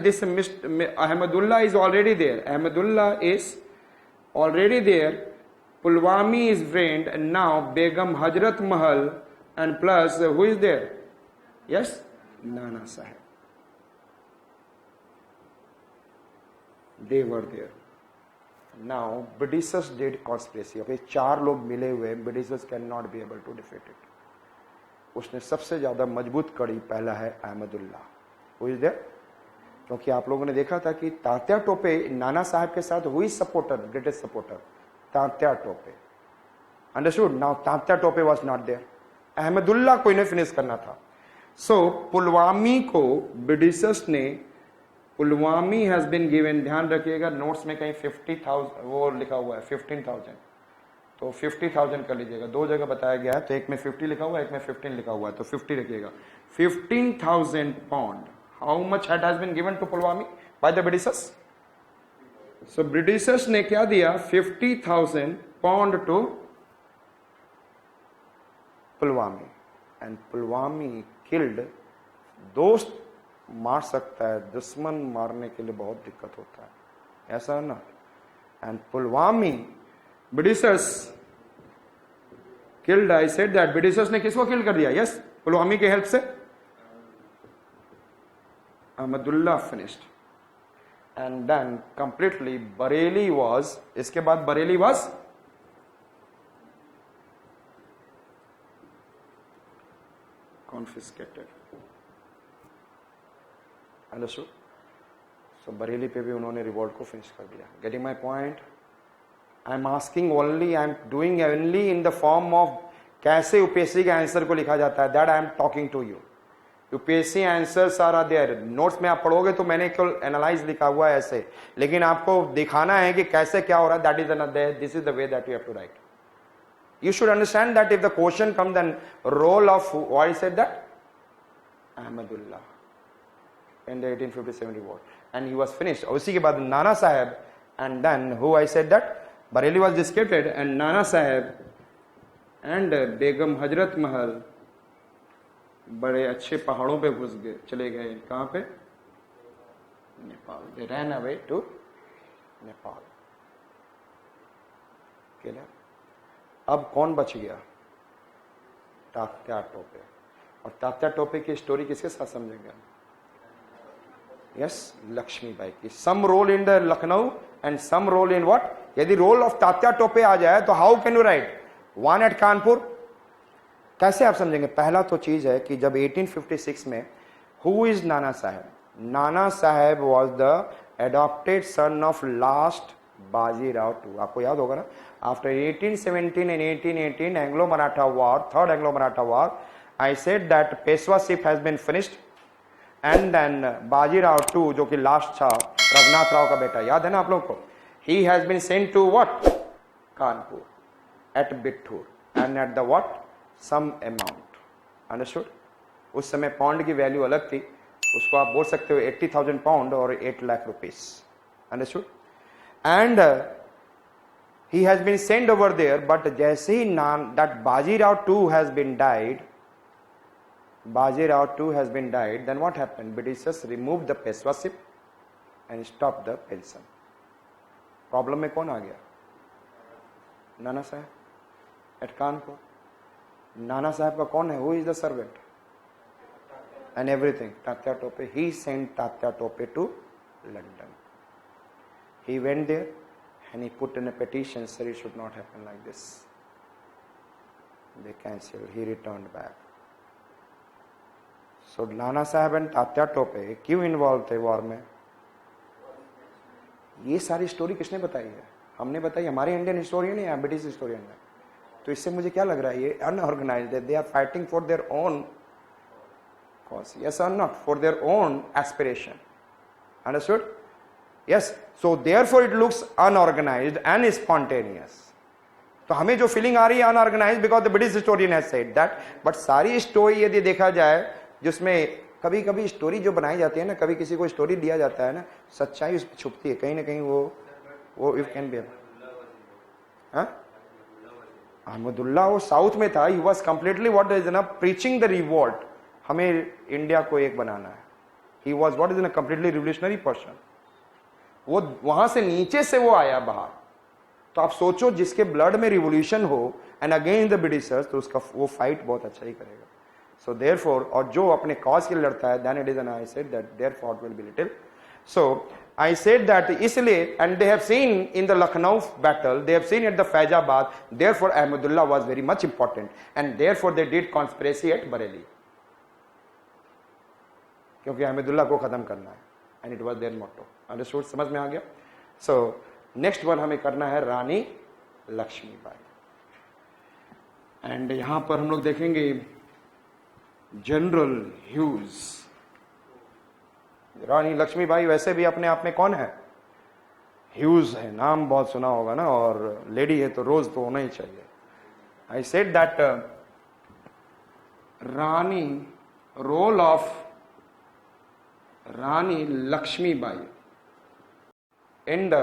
this Ahmadullah is already there. Ahmadullah is already there. Pulwami is friend, and now Begum Hazrat Mahal, and plus who is there? Yes, Nana Sahib. They were there. Now Britishers did conspiracy. अब ये चार लोग मिले हुए, Britishers cannot be able to defeat it. उसने सबसे ज्यादा मजबूत कड़ी पहला है अहमदुल्ला. Who is there? क्योंकि आप लोगों ने देखा था कि तात्या टोपे नाना साहब के साथ हुई supporter, greatest supporter Tatya Tope. Understood? Now Tatya Tope was not there. Ahmadullah को इन्हें फिनिश करना था. So पुलवामी को ब्रिटिशर्स ने, पुलवामी हैज बीन गिवन, ध्यान रखिएगा नोट्स में कहीं 50,000 वो लिखा हुआ है 15,000, तो 50,000 कर लीजिएगा. दो जगह बताया गया है, तो एक में 50 लिखा हुआ है, एक में 15 लिखा हुआ है, तो 50 रखिएगा. 15,000 pound. How much has been given to Pulwami by the Britishers? So Britishers ने क्या दिया? 50,000 pound to Pulwami. And Pulwami killed. दोस्त मार सकता है, दुश्मन मारने के लिए बहुत दिक्कत होता है, ऐसा है ना. And Pulwami, Britishers killed. I said that Britishers ने किसको किल कर दिया? यस, पुलवामी के हेल्प से. Ahmadullah finished. And then completely Bareilly was, इसके बाद Bareilly was confiscated. Understood? So Bareilly पे भी उन्होंने रिवॉल्ट को फिनिश कर दिया. Getting my point? I am asking only, I am doing only in the form of कैसे यूपीएससी के आंसर को लिखा जाता है. That I am talking to you. UPSC answers are there. Notes में आप पढ़ोगे तो मैंने केवल एनालाइज लिखा हुआ है ऐसे, लेकिन आपको दिखाना है कि कैसे क्या हो रहा है. That is another, this is the way that you have to write. You should understand that if the question comes, then role of why I said that? Ahmadullah in the 1857 revolt, and he was finished. उसी के बाद नाना साहब, and then who I said that? Bareilly was discredited, and Nana Sahib and Begum Hazrat Mahal बड़े अच्छे पहाड़ों पे घुस गए, चले गए. कहाँ पे? Nepal. They ran away to Nepal. Clear? अब कौन बच गया? तात्या टोपे. और तात्या टोपे की स्टोरी किसके साथ समझेंगे? यस, लक्ष्मीबाई की. Some role in the Lucknow and some role in what? यदि रोल ऑफ तात्या टोपे आ जाए तो how can you write one at Kanpur? कैसे आप समझेंगे? पहला तो चीज है कि जब 1856 में, who is Nana Sahab? Nana Sahab was the adopted son of last Bajirao two. आपको याद होगा ना, after 1817 and 1818 Anglo-Maratha war, third Anglo-Maratha war, I said that Peshwaship has been finished, and then Bajirao II, जो कि लास्ट था, रघुनाथ राव का बेटा, याद है ना आप लोगों को, he has been sent to what? Kanpur at Bittur, and at the what? some amount. Understood? उस समय पाउंड की वैल्यू अलग थी, उसको आप बोल सकते हो 80,000 पाउंड और 8 lakh rupees. Understood? And he has been sent over there, but जैसे ही that Bajirao II has been died, Bajirao too has been died. Then what happened? Britishers removed the Peshwaship and stopped the pension. Problem में कौन आ गया? नाना साहब at Kanpur. नाना साहब का कौन है? Who is the servant? And everything. Tatya Tope. He sent Tatya Tope to London. He went there and he put in a petition, sir, it should not happen like this. They cancelled. He returned back. So Nana Sahib and Tatya Tope क्यों involve थे war में? ये सारी story किसने बताई है? हमने बताई, हमारे इंडियन हिस्टोरियन या ब्रिटिश हिस्टोरियन ने? तो इससे मुझे क्या लग रहा है, ये अनऑर्गेनाइज्ड है. They are fighting for their own cause, yes और not, for their own aspiration. Understood? Yes. So therefore it looks unorganised and spontaneous. तो हमें जो फीलिंग आ रही है unorganised because the British historian has said that. But सारी story यदि देखा जाए, जिसमें कभी कभी स्टोरी जो बनाई जाती है ना, कभी किसी को स्टोरी दिया जाता है ना, सच्चाई उसमें छुपती है कहीं ना कहीं. वो इफ कैन बी. अहमदुल्ला वो साउथ में था. He was completely what is ना प्रीचिंग द रिवोल्ट. हमें इंडिया को एक बनाना है. ही वॉज व्हाट इज ना कंप्लीटली रिवोल्यूशनरी पर्सन. वो वहां से नीचे से वो आया बाहर. तो आप सोचो, जिसके ब्लड में रिवोल्यूशन हो एंड अगेंस्ट द ब्रिटिशर्स, तो उसका वो फाइट बहुत अच्छा ही करेगा. So therefore, और जो अपने cause के लिए लड़ता है, then it is, and I said that their fought will be little. So I said that इसलिए, and they have seen in the Lucknow battle, they have seen at the Faizabad, therefore Ahmadullah was very much important, and therefore they did conspiracy at Bareilly, क्योंकि अहमदुल्ला को खत्म करना है, and it was their motto. Understood? समझ में आ गया? So next one हमें करना है रानी लक्ष्मीबाई. and यहाँ पर हम लोग देखेंगे जनरल ह्यूज. रानी लक्ष्मीबाई वैसे भी अपने आप में कौन है? ह्यूज है. नाम बहुत सुना होगा ना, और लेडी है तो रोज तो होना ही चाहिए. I said that Rani, role of Rani Lakshmibai in the,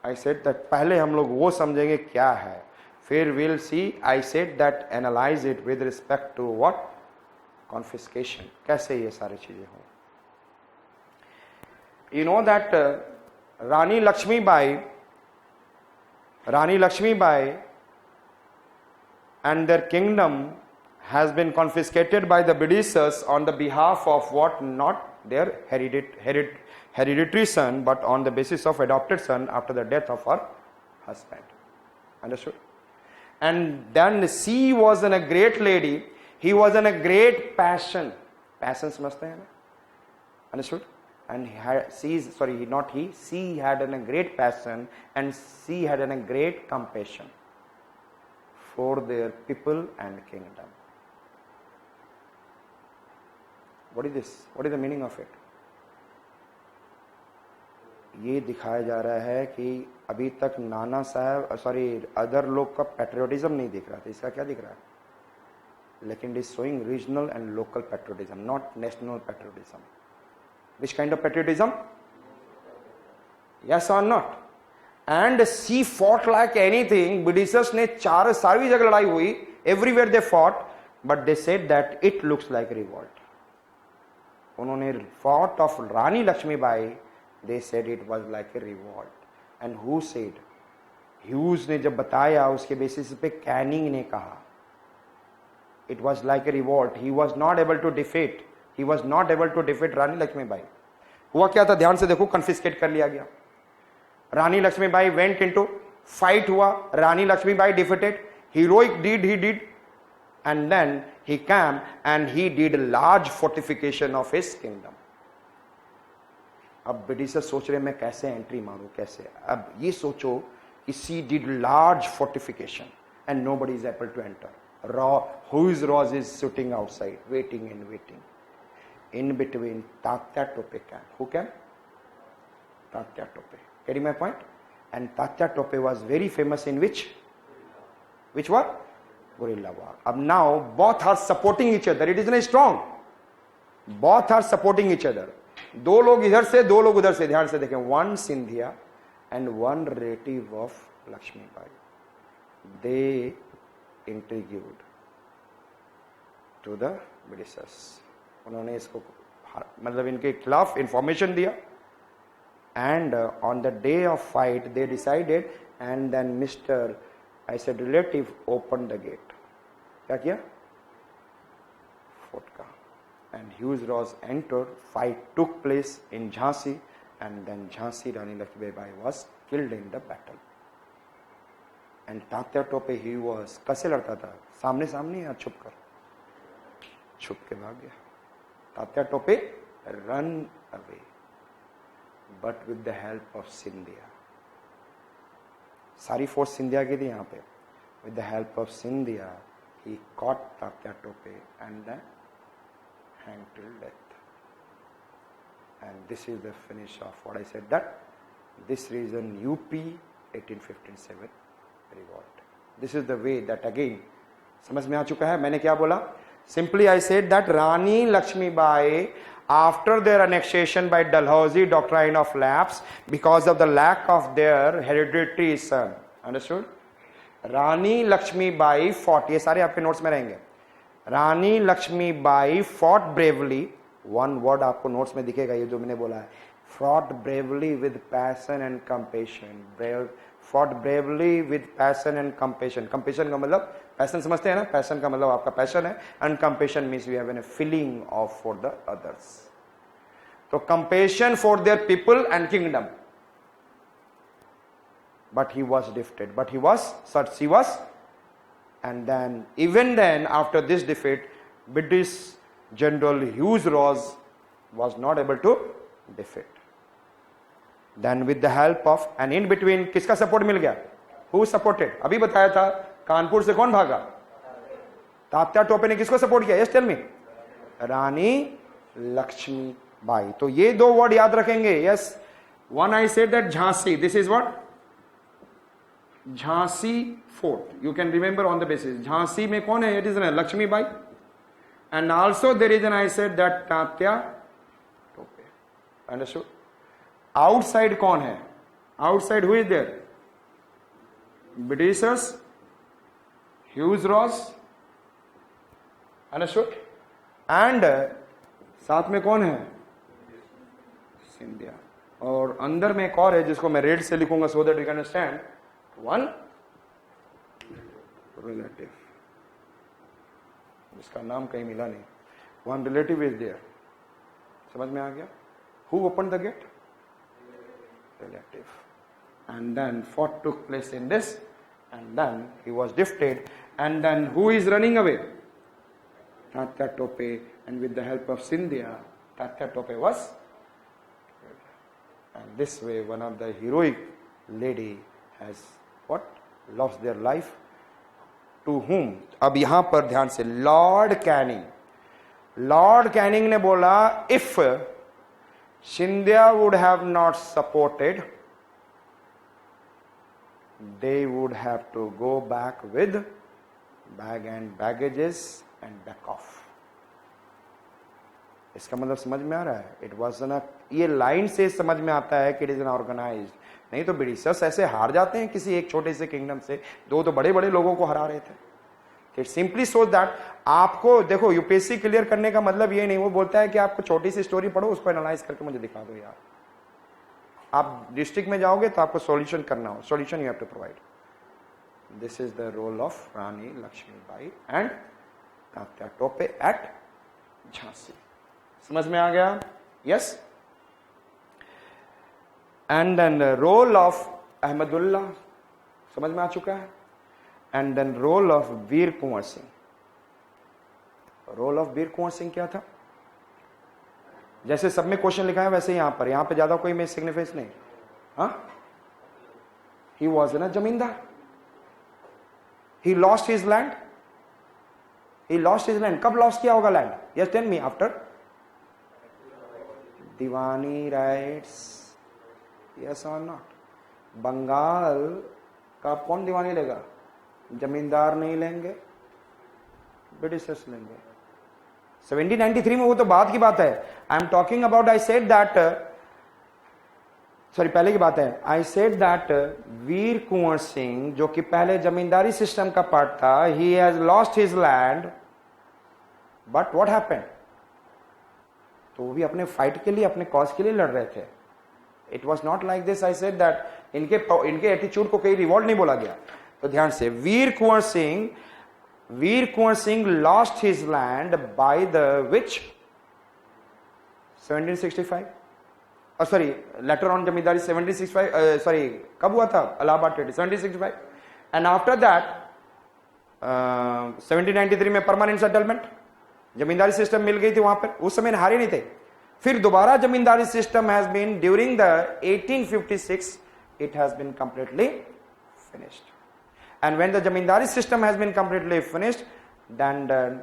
I said that पहले हम लोग वो समझेंगे क्या है, फिर will see. I said that analyse it with respect to what? Confiscation. कैसे ये सारी चीजें हो. You know that Rani Lakshmibai and their kingdom has been confiscated by the Britishers on the behalf of what? Not their hereditary son, but on the basis of adopted son after the death of her husband. Understood? And then she was in a great lady. He was in a great passion. Passion समझते हैं ना? Understood? And she had in a great passion, and she had in a great compassion for their people and kingdom. What is this? What is the meaning of it? ये दिखाया जा रहा है कि अभी तक नाना साहब अदर लोग का पैट्रियोटिज्म नहीं दिख रहा था. इसका क्या दिख रहा है? लेकिन it is showing regional and local patriotism, not national patriotism. Which kind of patriotism? Yes or not? And she fought like anything. Britishers ने सारी जगह लड़ाई हुई, everywhere they fought, but they said that it looks like revolt. उन्होंने fought of Rani Lakshmibai, they said it was like a revolt. And who said? Huge ने जब बताया, उसके बेसिस पे कैनिंग ने कहा it was like a revolt. He was not able to defeat रानी लक्ष्मीबाई. हुआ क्या था? ध्यान से देखो. कन्फिस्केट कर लिया गया. Rani Lakshmibai went into fight हुआ. Rani Lakshmibai defeated. heroic deed he did, and then he came and he did a large fortification of his kingdom. अब ब्रिटिशर सोच रहे मैं कैसे एंट्री मारूं, कैसे. अब ये सोचो कि she did large fortification and nobody is able to enter. Ross is sitting outside, waiting and waiting. In between, Tatya Tope came. Who came? Tatya Tope. Getting my point? And Tatya Tope was very famous in which war? Guerrilla war. Ab now, both are supporting each other. It isn't strong. Both are supporting each other. दो लोग इधर से, दो लोग उधर से. ध्यान से देखें. One Scindia and one relative of Lakshmibai. They intrigued. To the Britishers. उन्होंने इसको मतलब इनके खिलाफ इंफॉर्मेशन दिया, and on the day of fight they decided, and then mister I said relative open the gate. क्या किया? फोर्ट का, and Hugh Rose entered, fight took place in Jhansi, and then Jhansi Rani Lakshmibai was killed in the battle. And Tatya Tope, he was कैसे लड़ता था? सामने सामने या छुप कर? छुप के भाग गया। Tatya Tope run away, but with the help of Scindia. सारी फोर्स सिंधिया की थी यहाँ पे। With the help of Scindia, he caught Tatya Tope and then hanged till death. And this is the finish of what I said, that this reason UP 1857 revolt. This is the way that again समझ में आ चुका है। मैंने क्या बोला? Simply I said that Rani Lakshmibai, after their annexation by Dalhousie doctrine of lapse, because of the lack of their hereditary son, understood? Rani Lakshmibai fought, ये सारे आपके नोट्स में रहेंगे। Rani Lakshmibai fought bravely, one word आपको notes में दिखेगा, ये जो मैंने बोला है, fought bravely with passion and compassion. Fought bravely with passion and compassion. Compassion का मतलब पैशन समझते हैं ना? पैशन का मतलब आपका पैशन है, and compassion means you have a feeling of for the others. तो compassion for their people and kingdom. But he was defeated. But he was, she was, and then even then after this defeat, British General Hughes Ross was not able to defeat. Then with the help of, and in between किसका support मिल गया? Who supported? अभी बताया था, कानपुर से कौन भागा? तात्या टोपे ने किसको सपोर्ट किया? Yes, tell me. रानी लक्ष्मीबाई। तो ये दो वर्ड याद रखेंगे। Yes, one I said that Jhansi, this is what? Jhansi fort, you can remember on the basis. Jhansi में कौन है? It is Lakshmibai. And also the reason I said that Tatya Tope. Understood? Outside कौन है? Outside who is there? Britishers, Hughes Ross. Understood? And साथ में कौन है? सिंधिया। और अंदर में एक और है जिसको मैं रेड से लिखूंगा so that you can understand. One relative. जिसका नाम कहीं मिला नहीं। One relative is there. समझ में आ गया? Who opened the gate? Relative. And then fought took place in this, and then he was defeated, and then who is running away? Tatya Tope, and with the help of Scindia, Tatya Tope was killed. And this way one of the heroic lady has what? Lost their life. To whom? अब यहां पर ध्यान से, Lord Canning. Lord Canning ने बोला, if Scindia would have not supported, they would have to go back with bag and baggages and back off. इसका मतलब समझ में आ रहा है? इट वॉज न, ये लाइन से समझ में आता है कि इट इज एन ऑर्गेनाइज्ड। नहीं तो ब्रिटिशर्स ऐसे हार जाते हैं किसी एक छोटे से किंगडम से, दो तो बड़े बड़े लोगों को हरा रहे थे। इट सिंपली सो दैट आपको देखो, यूपीएससी क्लियर करने का मतलब ये नहीं, वो बोलता है कि आपको छोटी सी स्टोरी पढ़ो, उसको एनालाइज करके मुझे दिखा दो यार। आप डिस्ट्रिक्ट में जाओगे तो आपको सॉल्यूशन करना हो, solution you have to provide. This is the role of Rani Lakshmibai and Tatya Tope at Jhansi. समझ में आ गया? Yes. And then role of Ahmadullah, समझ में आ चुका है? And then role of Veer Kunwar Singh. Role of Veer Kunwar Singh क्या था? जैसे सब में क्वेश्चन लिखा है वैसे यहां पे ज्यादा कोई में सिग्निफिकेंस नहीं। हाँ, ही वॉज ना zamindar, he lost his land, he lost his land. कब लॉस्ट किया होगा land? Yes tell me. After Diwani rights, yes और नॉट? बंगाल का कौन दीवानी लेगा? जमींदार नहीं लेंगे, ब्रिटिशर्स लेंगे। 1793 में, वो तो बाद की बात है। आई am talking about, I said that, sorry पहले की बात है। आई सेड दैट वीर कुंवर सिंह, जो कि पहले जमींदारी सिस्टम का पार्ट था, he has lost his land but what happened, तो वो भी अपने फाइट के लिए, अपने कॉज के लिए लड़ रहे थे. It was not like this. I said that इनके एटीट्यूड को कहीं रिवॉर्ड नहीं बोला गया. तो ध्यान से, Veer Kunwar Singh lost his land by the which 1765, sorry later on zamindari 1765, sorry कब हुआ था Allahabad treaty 1765. And after that 1793 में परमानेंट सेटलमेंट, जमींदारी सिस्टम मिल गई थी वहां पर. उस समय हारे नहीं थे. फिर दोबारा zamindari system has been during the 1856 it has been completely finished. And when the zamindari system has been completely finished, then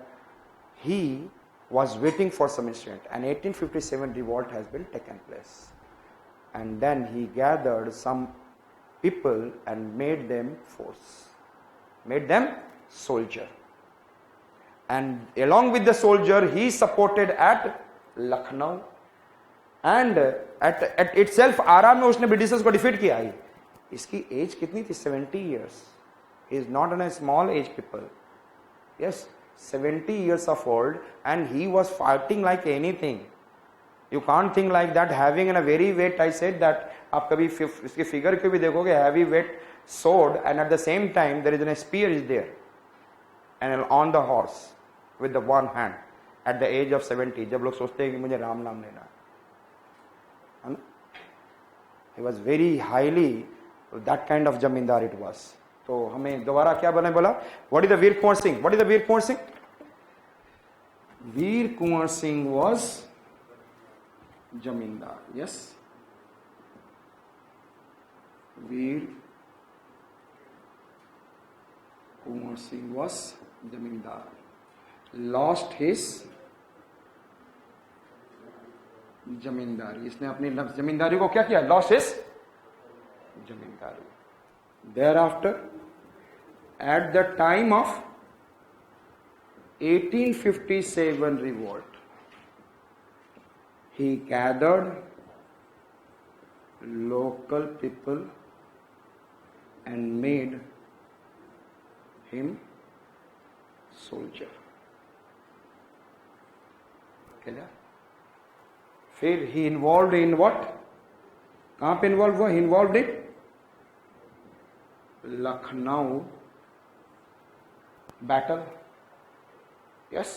he was waiting for some incident, and 1857 revolt has been taken place, and then he gathered some people and made them force, made them soldier, and along with the soldier he supported at Lucknow, and at itself आरा में उसने Britishers को defeat किया. इसकी as कितनी थी? 70 years. He is not in a small age people. Yes, 70 years of old, and he was fighting like anything. You can't think like that having in a very weight. I said that आप कभी इसके figure को भी देखोगे, heavy weight sword, and at the same time there is a spear is there, and on the horse with the one hand at the age of 70. जब लोग सोचते हैं कि मुझे राम नाम लेना है ना, he was very highly that kind of जमींदार it was. तो हमें दोबारा क्या बने बोला, what is the Veer Kunwar Singh? What is the Veer Kunwar Singh? Veer Kunwar Singh was जमींदार. Yes, Veer Kunwar Singh was जमींदार. Lost his जमींदारी. इसने अपनी जमींदारी को क्या किया? Lost his zamindari. Thereafter, at the time of 1857 revolt, he gathered local people and made him soldier. Clear? फिर he involved in what? कहां पे इन्वॉल्व हुआ? Involve in Lucknow battle. Yes,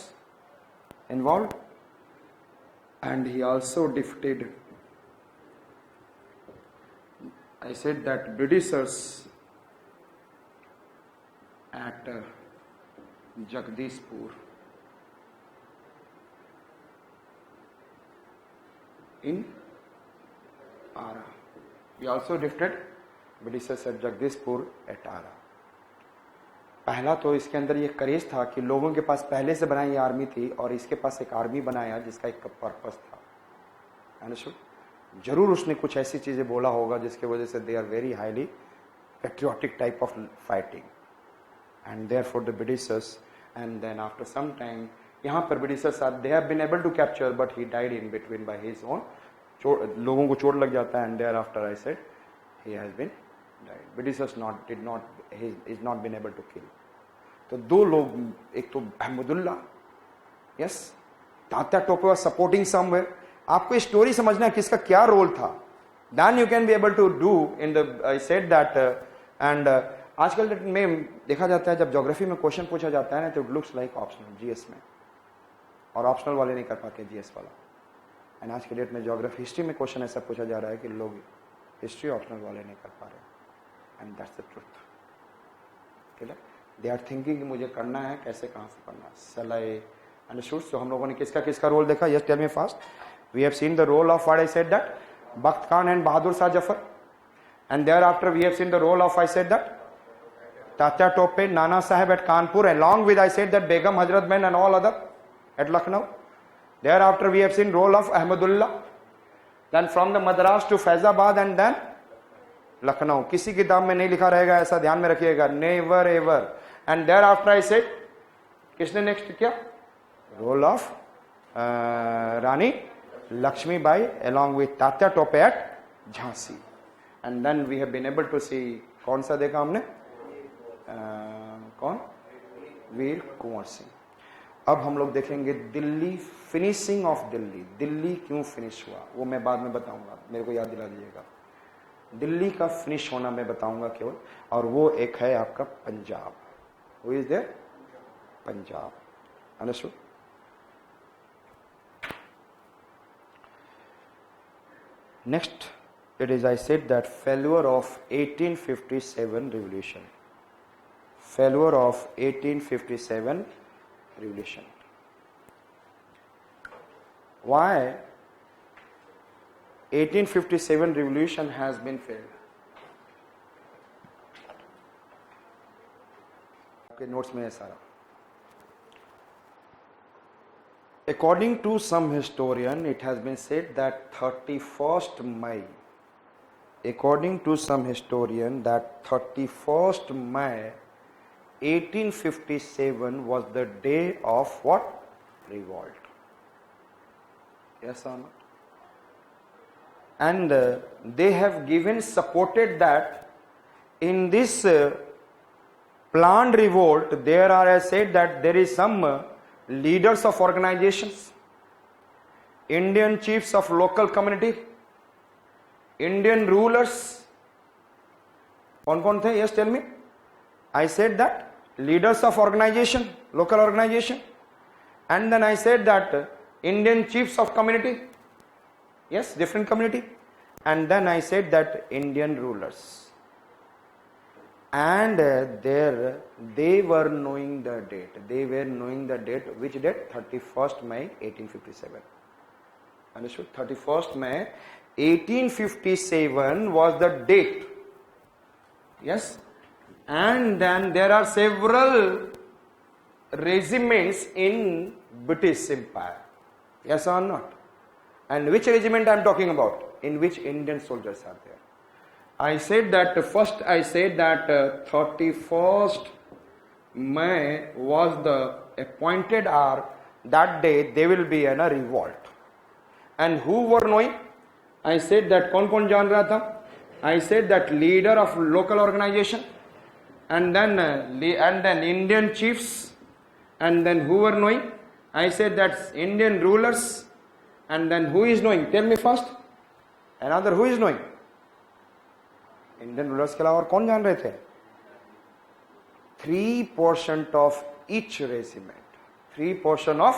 involved, and he also defeated, I said that, Britishers at Jagdishpur in Ara. He also defeated Britishers at Jagdishpur at Ara. पहला तो इसके अंदर ये करेज था कि लोगों के पास पहले से बनाई आर्मी थी, और इसके पास एक आर्मी बनाया जिसका एक पर्पस था. जरूर उसने कुछ ऐसी चीजें बोला होगा जिसके वजह से they are very highly patriotic type of fighting, and therefore the Britishers, and then after some time यहाँ पर Britishers they have been able to capture, but he died in between by his own. लोगों को चोट लग जाता है, and there after I said he has been died. Britishers is not been able to kill. तो दो लोग, एक तो Ahmadullah, yes, Tatya Tope was supporting somewhere. आपको स्टोरी समझना है किसका क्या रोल था, then you can be able to do in the, I said that. And आजकल में देखा जाता है जब ज्योग्राफी में क्वेश्चन पूछा जाता है ना, तो it looks like optional GS में, और ऑप्शनल वाले नहीं कर पाते जीएस वाला. एंड आज के डेट में ज्योग्राफी हिस्ट्री में क्वेश्चन ऐसा पूछा जा रहा है कि लोग हिस्ट्री ऑप्शनल वाले नहीं कर पा रहे. And that's the truth. ठीक है, दे आर थिंकिंग कि मुझे करना है, कैसे कहाँ से करना है. सलाई अंडरस्टूड. सो हम लोगों ने किसका किसका रोल देखा? Yes, tell me fast. We have seen the role of, what I said that, Bakht Khan and Bahadur Shah Zafar. And there after we have seen the role of, I said that, Tatya Tope, Nana Sahib at Kanpur, along with, I said that, Begum Hazrat Men and all other at Lucknow. Thereafter we have seen role of Ahmadullah. Then from the Madras to Faizabad and then Lucknow. किसी किताब में नहीं लिखा रहेगा, ऐसा ध्यान में रखिएगा, never ever. And thereafter I said, किसने नेक्स्ट किया? Role of Rani Lakshmibai along with Tatya Tope at Jhansi. And then we have been able to see, कौन सा देखा हमने? कौन? वीर कुंवर सिंह. अब हम लोग देखेंगे दिल्ली, फिनिशिंग ऑफ दिल्ली। दिल्ली क्यों फिनिश हुआ वो मैं बाद में बताऊंगा, मेरे को याद दिला दीजिएगा। दिल्ली का फिनिश होना मैं बताऊंगा केवल, और वो एक है आपका Punjab. Who is there? Punjab. Understood? Next it is, I said that failure of 1857 revolution. Failure of 1857 revolution. Why 1857 revolution has been failed? आपके नोट्स में है सारा। According to some historian, it has been said that 31st May, according to some historian, that 31st May 1857 was the day of what? Revolt. Yes or not? And they have given, supported that in this planned revolt, there are, I said that there is some leaders of organizations, Indian chiefs of local community, Indian rulers. कौन थे? Yes, tell me. I said that leaders of organization, local organization, and then I said that Indian chiefs of community. Yes, different community. And then I said that Indian rulers. And there they were knowing the date. They were knowing the date. Which date? 31st May 1857. Understood? 31st May 1857 was the date. Yes? And then there are several regiments in British Empire. Yes or not? And which regiment I am talking about? In which Indian soldiers are there? I said that first, I said that 31st May was the appointed hour. That day there will be a revolt. And who were knowing? I said that कौन जान रहा था? I said that leader of local organization, and then Indian chiefs, and then who were knowing? I said that Indian rulers, and then who is knowing? Tell me first. Another who is knowing? Indian rulers के अलावा और कौन जान रहे थे? 3% of each regiment. 3% of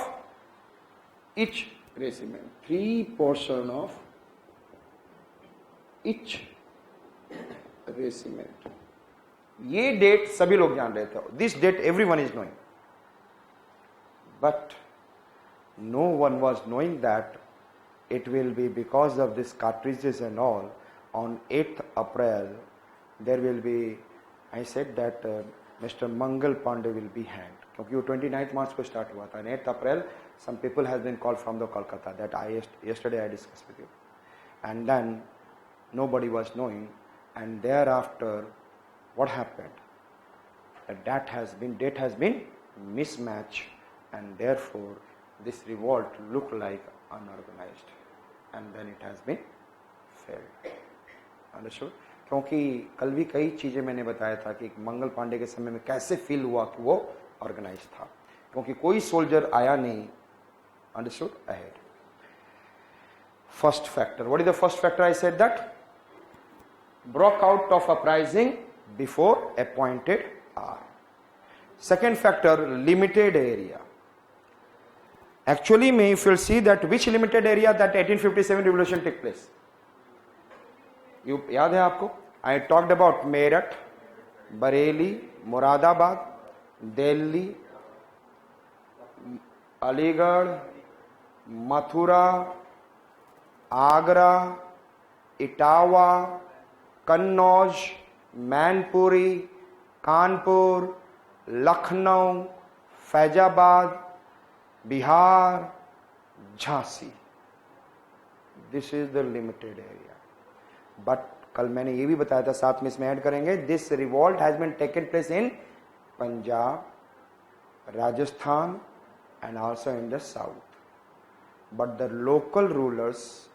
each regiment. 3% of each regiment. ये date सभी लोग जान रहे थे. This date everyone is knowing. But no one was knowing that it will be because of this cartridges and all. On 8th April, there will be, I said that Mr. Mangal Pandey will be hanged. क्योंकि वो 29th March को start हुआ था. 8th April, some people has been called from the Kolkata that yesterday I discussed with you. And then nobody was knowing. And thereafter, what happened? The date has been mismatched, and therefore this revolt looked like unorganized, and then it has been failed. Understood? क्योंकि कल भी कई चीजें मैंने बताया था कि मंगल पांडे के समय में कैसे फील हुआ कि वो ऑर्गेनाइज था, क्योंकि कोई सोल्जर आया नहीं. Understood? Ahead. First factor. What is the first factor? I said that broke out of uprising before appointed hour. Second factor, limited area. Actually, if you'll see that which limited area that 1857 revolution took place. You याद है आपको? I talked about Meerut, Bareilly, Moradabad, Delhi, Aligarh, Mathura, Agra, Etawah, Kannauj, Manpuri, Kanpur, Lucknow, Faizabad, Bihar, Jhansi. This is the limited area. But कल मैंने ये भी बताया था, साथ में इसमें ऐड करेंगे, this revolt has been taken place in Punjab, Rajasthan and also in the south. But the local rulers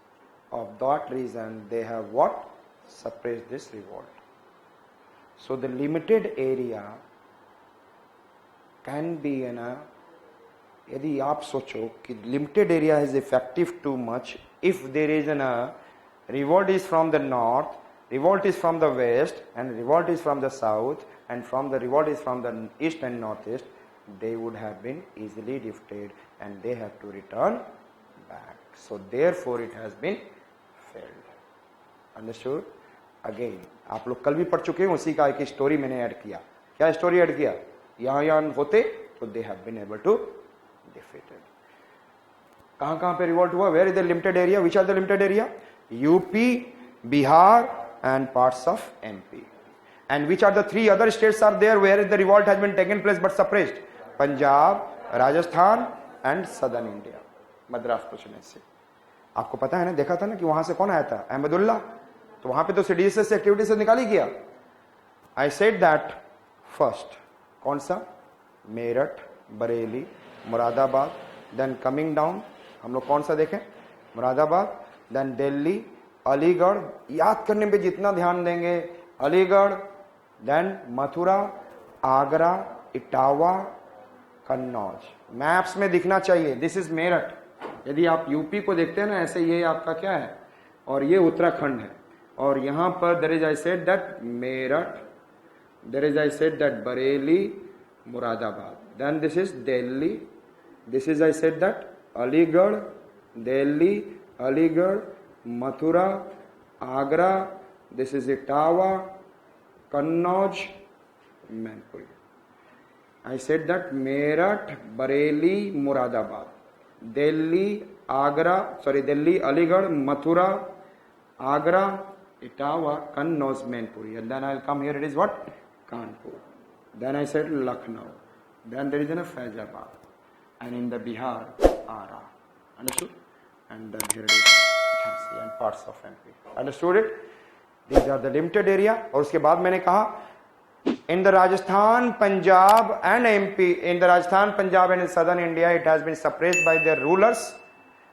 of that region, they have what? Suppressed this revolt. So the limited area can be in a यदि आप सोचो कि limited area is effective too much, if there is an revolt is from the north, revolt is from the west, and revolt is from the south, and from the revolt is from the east and northeast, they would have been easily defeated and they have to return back. So therefore it has been failed. Understood? Again, आप लोग कल भी पढ़ चुके हैं, उसी का एक स्टोरी मैंने ऐड किया. क्या स्टोरी ऐड किया? यहाँ होते तो they have been able to defeated. कहाँ पे रिवॉल्ट हुआ? Where is the limited area? Which are the limited area? UP, Bihar and parts of MP. And which are the three other states are there where the revolt has been taken place but suppressed? Punjab, Rajasthan and Southern India. Madras पूछने से आपको पता है ना, देखा था ना कि वहां से कौन आया था? अहमदुल्ला. तो वहां पे तो सीडीएस एक्टिविटी से निकाली गया. I said that first. कौन सा? Meerut, Bareilly, Moradabad. Then coming down हम लोग कौन सा देखें? मुरादाबाद. देन दिल्ली, अलीगढ़. याद करने पे जितना ध्यान देंगे, अलीगढ़, देन मथुरा, आगरा, इटावा, कन्नौज. मैप्स में दिखना चाहिए. This is Meerut. यदि आप यूपी को देखते हैं ना ऐसे, ये आपका क्या है और ये उत्तराखंड है. और यहां पर there is I said that Meerut, there is I said that Bareilly, Moradabad. Then this is Delhi, this is I said that Aligarh, Delhi, Aligarh, Mathura, Agra. This is Etawah, Kannauj, Mainpuri. I said that Meerut, Bareilly, Moradabad, Delhi, Agra, Delhi, Aligarh, Mathura, Agra, Etawah, Kannauj, Mainpuri. And then I'll come here, it is what? Kanpur. Then I said Lucknow. Then there is a Faizabad. And in the Bihar, Ara. Understood? And then here it is Jhansi and parts of MP. Understood it? These are the limited area. और उसके बाद मैंने कहा in the Rajasthan, Punjab and MP, in the Rajasthan, Punjab and in southern India, it has been suppressed by their rulers.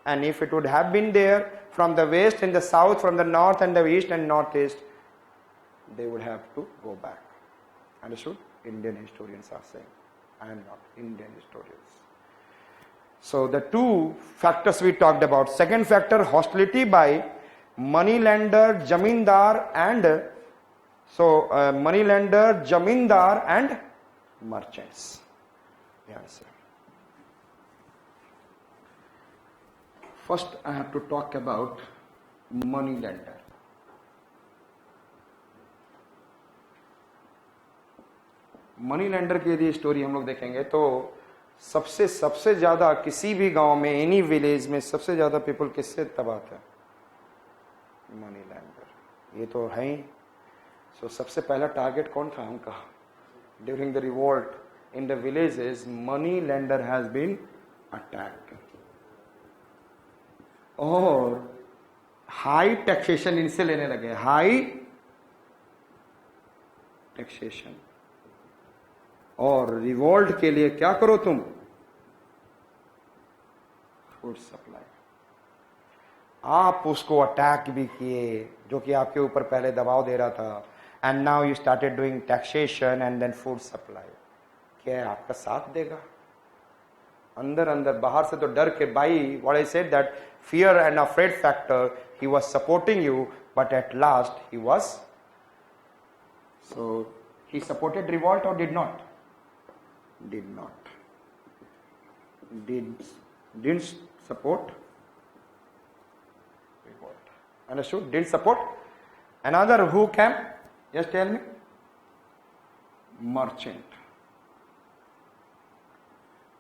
And if it would have been there from the west and the south, from the north and the east and northeast, they would have to go back. Understood? Indian historians are saying. I am not. Indian historians. So the two factors we talked about. Second factor, hostility by moneylender, jamindar and moneylender, jamindar and merchants. The answer. First I have to talk about moneylender. Money lender की यदि story हम लोग देखेंगे तो सबसे ज्यादा किसी भी गांव में, एनी विलेज में सबसे ज्यादा पीपल किससे तबाह थे? Money lender. ये तो है ही. सो सबसे पहला टारगेट कौन था उनका? During the revolt in the villages, money lender has been attacked. और हाई टैक्सेशन इनसे लेने लगे. High taxation. और रिवोल्ट के लिए क्या करो तुम? Food supply. आप उसको अटैक भी किए जो कि आपके ऊपर पहले दबाव दे रहा था. And now you started doing taxation and then food supply. क्या आपका साथ देगा? अंदर अंदर, बाहर से तो डर के. By what I said that fear and afraid factor, he was supporting you, but at last he was, so he supported revolt or did not? Did not. Didn't support revolt. Understood? Didn't support. Another who came? Just tell me. Merchant.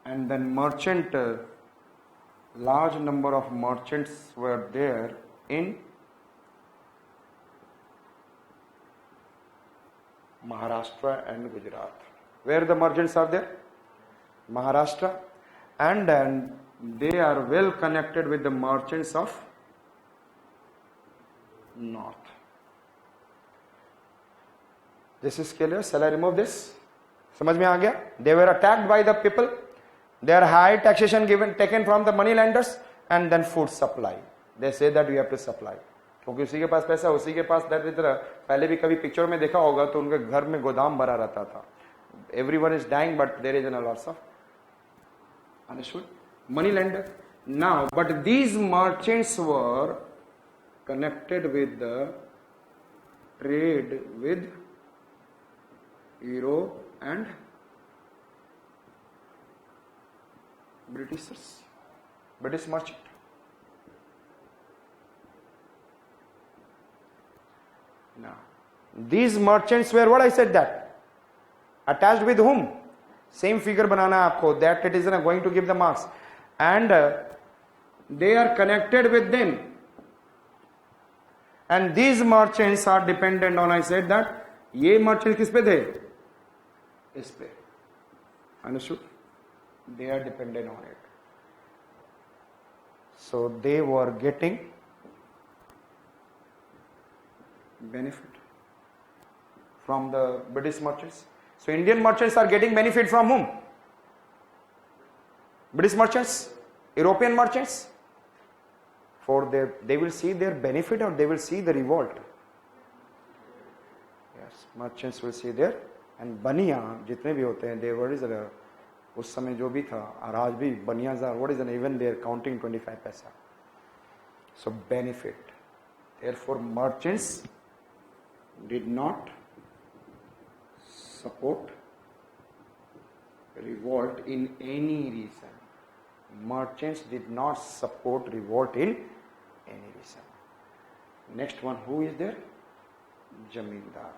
And then merchant, large number of merchants were there in Maharashtra and Gujarat. Where the merchants are there? Maharashtra. And then they are well connected with the merchants of north. This is clear. Shall I remove this? समझ में आ गया? They were attacked by the people. Their high taxation taken from the money lenders and then food supply. They say that we have to supply. क्योंकि उसी के पास पैसा, उसी के पास दर इधर. पहले भी कभी पिक्चर में देखा होगा तो उनके घर में गोदाम भरा रहता था. Everyone is dying but there is a loss of Understood? Money lender. Now, but these merchants were connected with the trade with Europe and British merchant. Now, these merchants were, what I said, that attached with whom? Same figure banana है आपको, that it is going to give the marks, and they are connected with them, and these merchants are dependent on, I said that ये merchants किस पे थे? इस पे. Understood? They are dependent on it. So they were getting benefit from the British merchants. So Indian merchants are getting benefit from whom? British merchants, European merchants. For they will see their benefit or they will see the revolt. Yes, merchants will see their, and बनिया जितने भी होते हैं, they were is उस समय जो भी था, और आज भी Banias are, what is an, even they are counting 25 पैसा. So benefit. Therefore merchants did not support revolt in any reason. Merchants did not support revolt in any reason. Next one, who is there? जमींदार.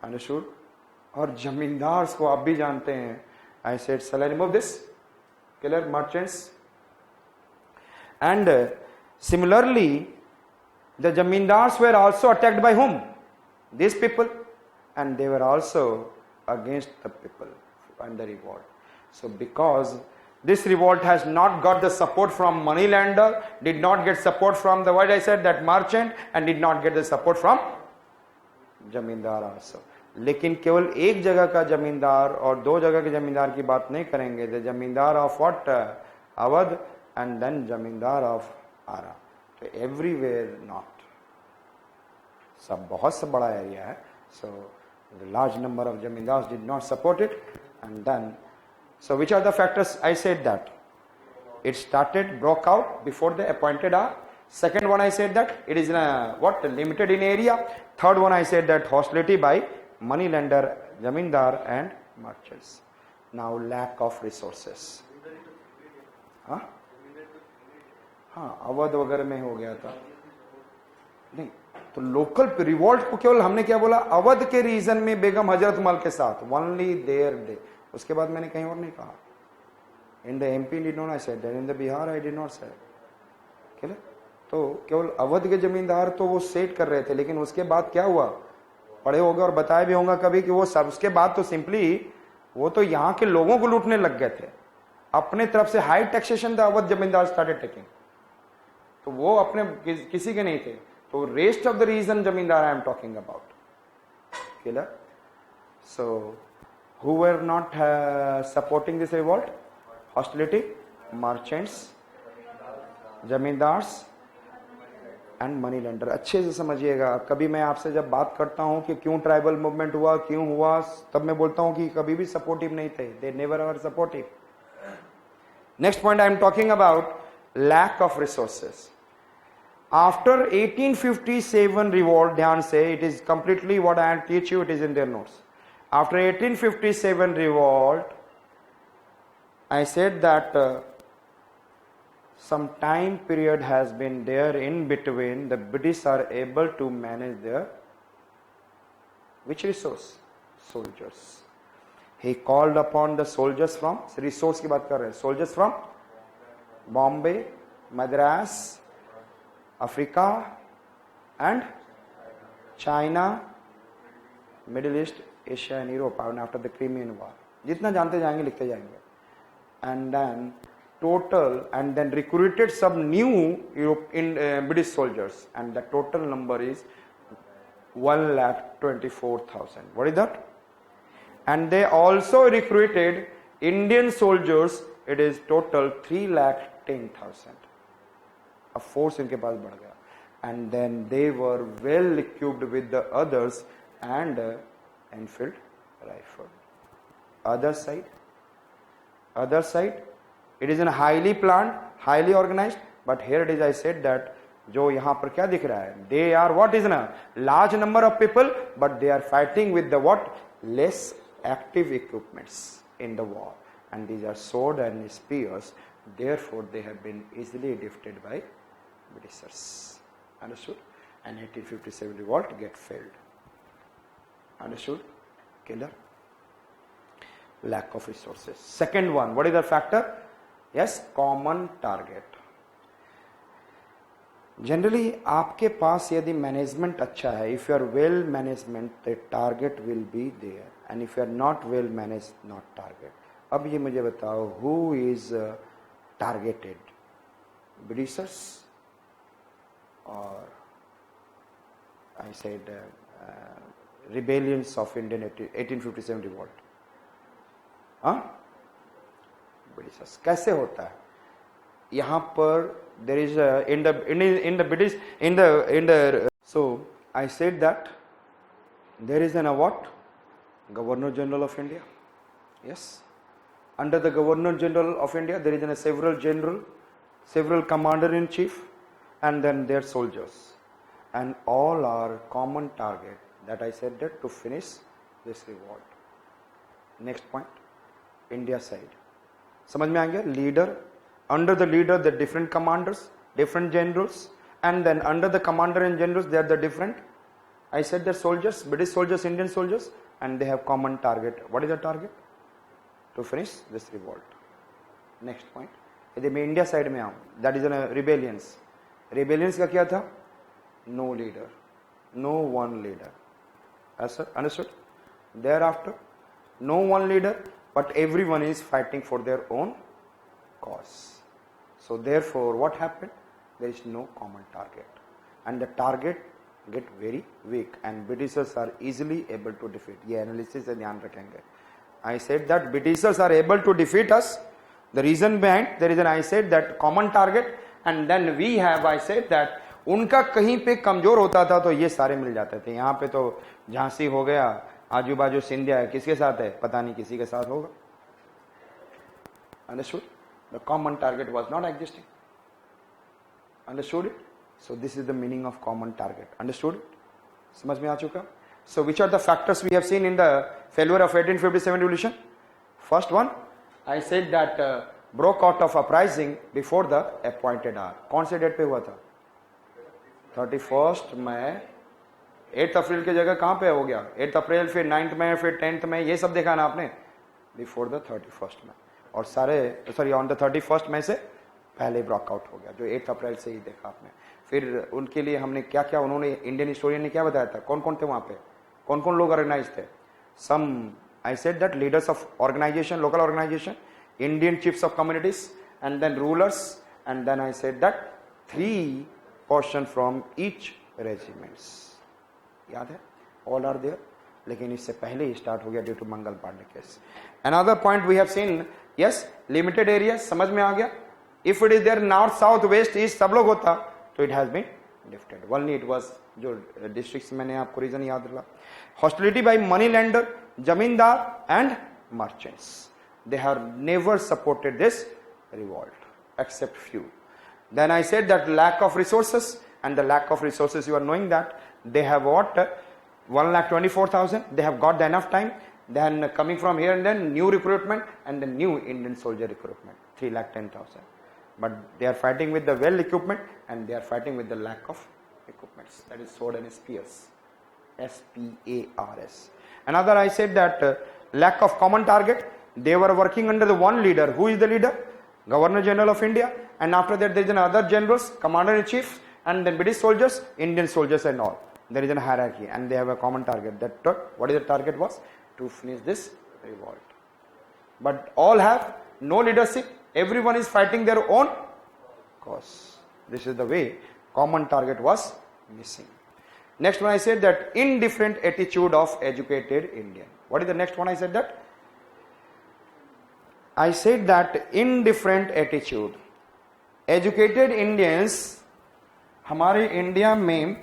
Understood? और जमींदार को आप भी जानते हैं. I said, shall I remove this? Killer merchants. And similarly, the Jamindars were also attacked by whom? These people. And they were also against the people and the revolt. So because this revolt has not got the support from moneylender, did not get support from the, what I said, that merchant, and did not get the support from Jamindar also. लेकिन केवल एक जगह का जमींदार और दो जगह के जमींदार की बात नहीं करेंगे. The zamindar of what? Awadh, and then zamindar of Arrah. तो एवरीवेयर नॉट. सब बहुत सा बड़ा एरिया है. So the large number of zamindars did not support it. And then, so which are the factors? I said that it started, broke out before the appointed hour. Second one, I said that it is what, limited in area. Third one, I said that hostility by money lender, zamindar and merchants. Now lack of resources. हाँ अवध वगैरह में हो गया था. नहीं तो local revolt को केवल हमने क्या बोला? अवध के रीजन में बेगम हजरत मल के साथ, ओनली देयर डे. उसके बाद मैंने कहीं और नहीं कहा. In the MP did not I said, in the Bihar I did not said. ठीक. तो केवल अवध के जमींदार तो वो सेट कर रहे थे, लेकिन उसके बाद क्या हुआ? पढ़े होंगे और बताया भी होगा कभी कि वो सब उसके बाद तो सिंपली वो तो यहाँ के लोगों को लूटने लग गए थे. अपने तरफ से हाई टैक्सेशन द अवध जमींदार स्टार्टेड टेकिंग. तो वो अपने किसी के नहीं थे. तो रेस्ट ऑफ द रीजन जमींदार आई am talking about. Clear? So who were not supporting this revolt? Hostility, merchants, zamindars and money lender. अच्छे से समझिएगा. कभी मैं आपसे जब बात करता हूं कि क्यों ट्राइबल मूवमेंट हुआ, क्यों हुआ, तब मैं बोलता हूं कि कभी भी सपोर्टिव नहीं थे. They never are supportive. Next point I am talking about lack of resources. आफ्टर 1857 रिवॉल्ट, ध्यान से, it is completely what I teach you, it is in their notes. After 1857 revolt, I said that some time period has been there in between. The British are able to manage their which resource? Soldiers. He called upon the soldiers from, resource की बात कर रहे हैं, soldiers from Bombay, Madras, Africa and China, Middle East, Asia and Europe, and after the Crimean War. जितना जानते जाएंगे लिखते जाएंगे. And then total, and then recruited some new European British soldiers, and the total number is 1,24,000. What is that? And they also recruited Indian soldiers. It is total 3,10,000. A force इनके पास बढ़ गया. And then they were well equipped with the others and Enfield rifle. Other side, Other side, it is in highly planned, highly organized, but here it is, I said that जो यहाँ पर क्या दिख रहा है, they are what is na large number of people, but they are fighting with the what less active equipments in the war, and these are sword and spears, therefore they have been easily defeated by Britishers. Understood? And 1857 revolt get failed. Understood? Killer. Lack of resources. Second one, what is the factor? Yes, common target. Generally, आपके पास यदि management अच्छा है, if you are well management, the target will be there, and if you are not well managed, not target. अब ये मुझे बताओ, who is targeted? Britishers or I said rebellions of Indian 1857 revolt? हाँ, Britishers. कैसे होता है? यहाँ पर there is in the British in the so I said that there is an what Governor General of India. Yes, under the Governor General of India there is several general, several commander in chief, and then their soldiers, and all are common target that I said that to finish this revolt. Next point, India side. समझ में आ गया? Leader. Under the leader, the different commanders, different generals, and then under the commander and generals, they are the different. I said the soldiers, British soldiers, Indian soldiers, and they have common target. What is the target? To finish this revolt. Next point. यदि मैं India side में आऊँ, that is a rebellions. Rebellions का क्या था? No leader, no one leader. Understood? Thereafter, no one leader, but everyone is fighting for their own cause. So therefore, what happened? There is no common target, and the target get very weak, and Britishers are easily able to defeat. ये analysis से ध्यान रखेंगे. I said that Britishers are able to defeat us. The reason behind there is an I said that common target, and then we have I said that उनका कहीं पे कमजोर होता था तो ये सारे मिल जाते थे. यहाँ पे तो झांसी हो गया, आजू बाजू सिंधिया है, किसके साथ है पता नहीं, किसी के साथ होगा. Understood? The common target was not existing. Understood it? So this is the meaning of common target. Understood it? समझ में आ चुका? So which are the factors we have seen in the failure of 1857 revolution? First one, I said that broke out of uprising before the appointed hour. कौन से date पे हुआ था? 31st मई. 8 अप्रैल की जगह कहाँ पे हो गया? 8 अप्रैल, फिर 9th मई, फिर 10th मई, ये सब देखा ना आपने? Before the 31st मई. और सारे सॉरी ऑन द 31st मई से पहले ब्रेकआउट हो गया, जो 8 अप्रैल से ही देखा आपने. फिर उनके लिए हमने क्या क्या, उन्होंने इंडियन हिस्टोरियन ने क्या बताया था, कौन कौन थे वहाँ पे, कौन कौन लोग ऑर्गेनाइज थे. Some I said that leaders of organisation, local organisation, Indian chiefs of communities, and then rulers, and then I said that 3 person from each regiments. याद है? All are there. लेकिन इससे पहले ही स्टार्ट हो गया due to Mangal Pandey case. Another point we have seen, yes, limited areas, समझ में आ गया. If it is there north, south, west, east, सब लोग होता तो it has been lifted. Only it was जो districts मैंने आपको रीजन याद दिला. Hostility by money lender, जमींदार and merchants. They have never supported this revolt except few. Then I said that lack of resources, and the lack of resources, you are knowing that they have what 1,24,000. They have got enough time. Then coming from here and then new recruitment, and the new Indian soldier recruitment 3,10,000. But they are fighting with the well equipment, and they are fighting with the lack of equipments. That is sword and spears. SPARS. Another I said that lack of common target. They were working under the one leader. Who is the leader? Governor General of India. And after that there is another generals, commander in chief, and then British soldiers, Indian soldiers and all. There is a hierarchy, and they have a common target. That what is the target was? To finish this revolt. But all have no leadership. Everyone is fighting their own cause. This is the way common target was missing. Next one I said that indifferent attitude of educated Indian. What is the next one I said that? I said that indifferent attitude. Educated Indians, हमारे India में,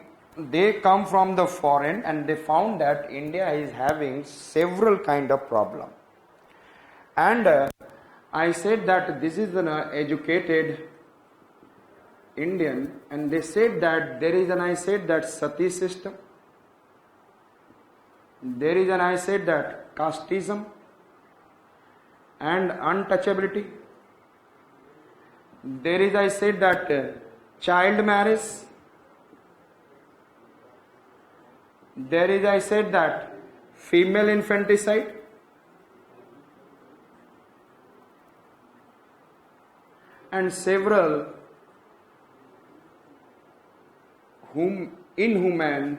they come from the foreign, and they found that India is having several kind of problem. And I said that this is an educated Indian, and they said that there is an, I said that sati system, there is an, I said that casteism and untouchability, there is, I said that child marriage, there is, I said that female infanticide, and several inhumane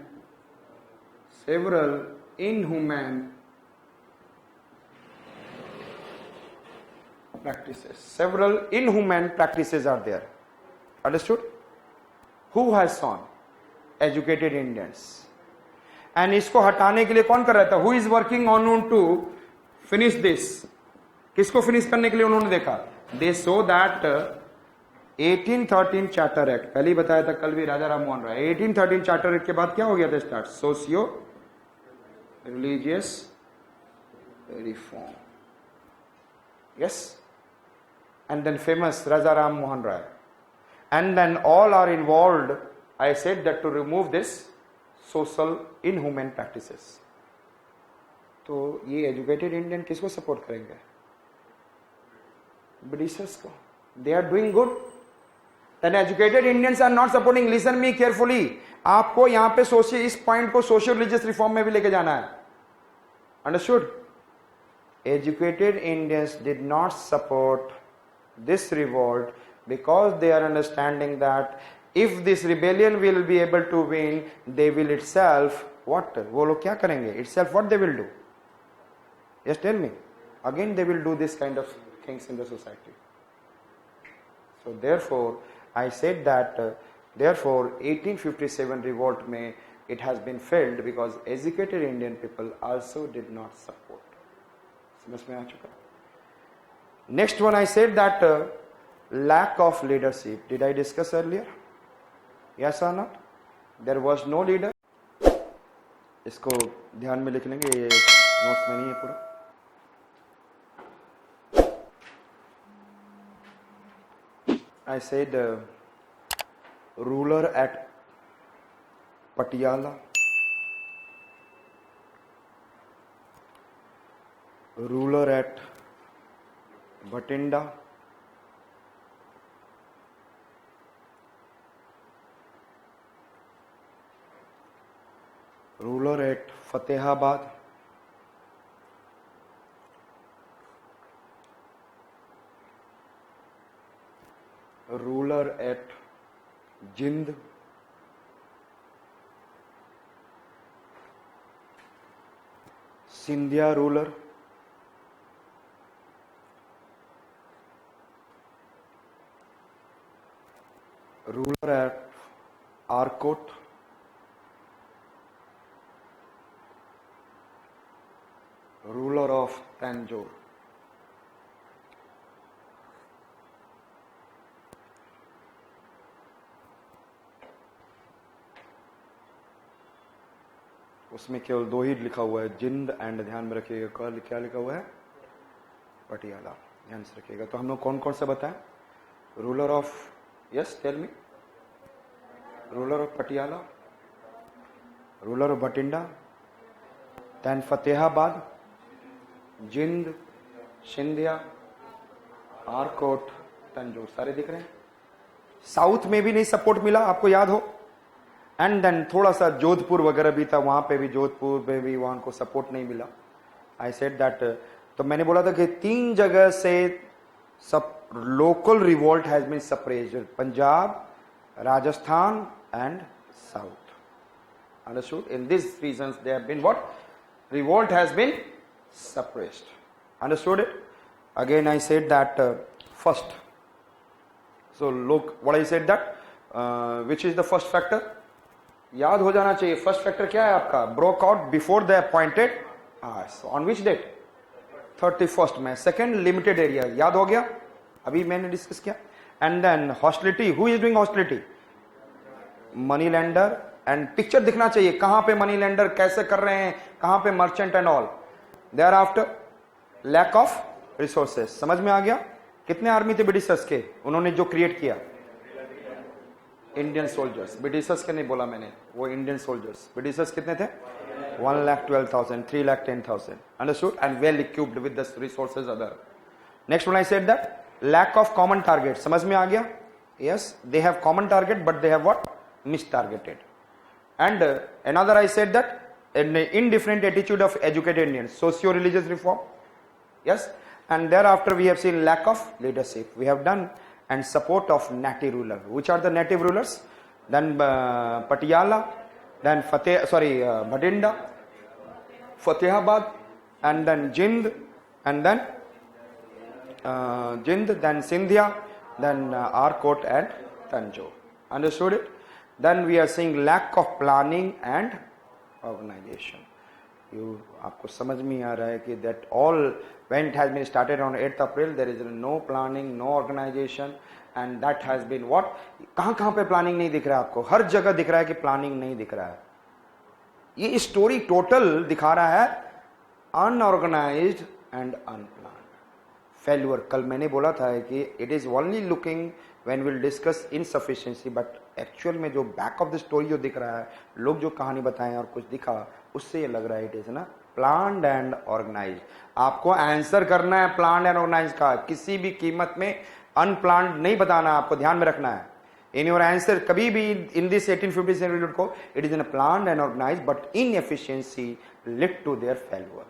practices. Several inhumane practices are there. Understood? Who has sown? Educated Indians. And इसको हटाने के लिए कौन कर रहा था? Who is working on to finish this? किसको finish करने के लिए उन्होंने देखा? They saw that 1813 charter act, पहले ही बताया था कल भी राजा राम मोहन राय, 1813 चार्टर एक्ट के बाद क्या हो गया था start? Socio religious reform. Yes. And then famous Raja Ram Mohan Rai. And then all are involved, I said that to remove this social inhumane practices. तो ये एजुकेटेड इंडियन किसको सपोर्ट करेंगे? ब्रिटिशर्स को. They are doing good. Then educated Indians are not supporting. Listen me carefully. आपको यहाँ पे social, इस point को सोशियो रिलीजियस रिफॉर्म में भी लेके जाना है. Understood? Educated Indians did not support this revolt because they are understanding that if this rebellion will be able to win, they will itself what? वो लोग क्या करेंगे? Itself what they will do? Just tell me. Again they will do this kind of things in the society. So therefore I said that therefore 1857 revolt में it has been failed because educated Indian people also did not support. समझ में आ चुका? Next one I said that lack of leadership. Did I discuss earlier? Yes or not? There was no leader. इसको ध्यान में लिख लेंगे, ये नोट्स में नहीं है पूरा. I said ruler at Patiala, ruler at Bhatinda, ruler at Fatehabad, ruler at Jind, Sindhya ruler, ruler at Arcot, ruler of Tanjore. उसमें केवल दो ही लिखा हुआ है, जिंद एंड, ध्यान में रखिएगा क्या लिखा हुआ है? पटियाला. ध्यान से रखिएगा. तो हम लोग कौन कौन सा बताएं? Ruler of, yes tell me, ruler of Patiala, ruler of Bathinda, then Fatehabad, Jind, Scindia, Arcot, Tanjore. सारे दिख रहे हैं. साउथ में भी नहीं सपोर्ट मिला, आपको याद हो. एंड देन थोड़ा सा जोधपुर वगैरह भी था, वहां पे भी, जोधपुर में भी वहां को सपोर्ट नहीं मिला. आई सेड दैट, तो मैंने बोला था कि 3 जगह से सब local revolt has been suppressed, Punjab, Rajasthan and south. Understood? In this regions they have been what? Revolt has been suppressed. Understood it? Again I said that first. So look what I said that which is the first factor? याद हो जाना चाहिए. First factor क्या है आपका? broke out before the appointed hours. On which date? 31st में. Second limited area, याद हो गया, अभी मैंने डिस्कस किया. And then hostility. Who is doing hostility? Money lender. And picture दिखना चाहिए, कहां पे मनी लेंडर कैसे कर रहे हैं, कहां पे merchant and all. Thereafter, lack of resources. समझ में आ गया? कितने आर्मी थे ब्रिटिशर्स के, उन्होंने जो क्रिएट किया? Indian soldiers. ब्रिटिशर्स के नहीं बोला मैंने, वो इंडियन सोल्जर्स। ब्रिटिशर्स कितने थे? 1,12,000, 3,10,000, understood, and well equipped with the resources other. Next one I said that lack of common target. समझ में आ गया? Yes, they have common target but they have what? Mistargeted. And another I said that an indifferent attitude of educated Indians, socio-religious reform. Yes, and thereafter we have seen lack of leadership. We have done and support of native ruler. Which are the native rulers? Then Patiala, then Bhatinda, Fatehabad, and then Jind, and then then Sindhya, then Arcot and Tanjore. Understood it? Then we are seeing lack of planning and organization. आपको समझ में आ रहा है कि that all when it has been started on 8th April, there is no planning, no organization, and that has been what? कहाँ पे planning नहीं दिख रहा है आपको? हर जगह दिख रहा है कि प्लानिंग नहीं दिख रहा है। ये स्टोरी टोटल दिखा रहा है अनऑर्गेनाइज्ड एंड अनप्लान्ड फेल्यूर। कल मैंने बोला था कि it is only looking when will discuss insufficiency, but actual में जो बैक ऑफ द स्टोरी जो दिख रहा है, लोग जो कहानी बताएं और कुछ दिखा, उससे ये लग रहा है इट इज ना प्लान्ड एंड ऑर्गेनाइज्ड। आपको आंसर करना है प्लान्ड एंड ऑर्गेनाइज्ड का, किसी भी कीमत में अनप्लान्ड नहीं बताना, आपको ध्यान में रखना है। In your answer, कभी भी in this 1857 को it is in a planned and organized but inefficiency led to their failure.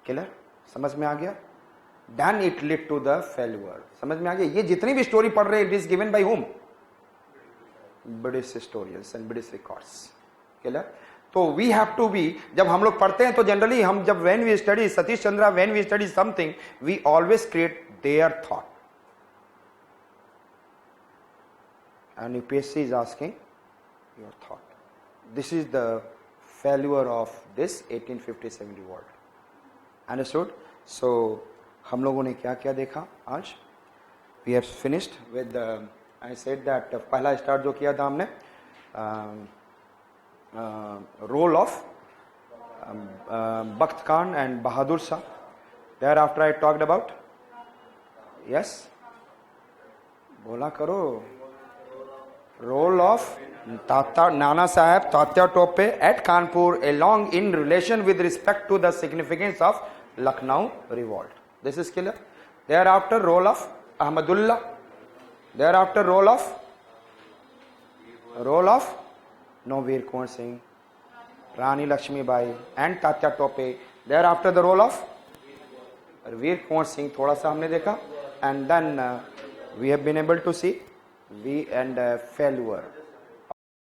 Clear? समझ में आ गया? Then it led to the failure. समझ में आ गया? ये जितनी भी स्टोरी पढ़ रहे, it is given by whom? British historians and British records. Clear? तो we have to be, जब हम लोग पढ़ते हैं तो जनरली हम जब when we study Satish Chandra, when we study something, we always create their thought. And UPSC is asking your thought. This is the failure of this 1857 revolt. Understood? So, हम लोगों ने क्या क्या देखा आज? We have finished with the, I said that पहला start जो किया था हमने role of Bakht Khan and Bahadur Shah. Thereafter I talked about, yes, बोला करो, role of Nana Sahib Tatya Tope at Kanpur along in relation with respect to the significance of Lucknow revolt. This is clear. Thereafter role of Ahmadullah. Thereafter role of Veer Kunwar Singh, Rani Lakshmi Bai and Tatya Tope. Thereafter the role of Veer Kunwar Singh थोड़ा सा हमने देखा, and then we have been able to see failure.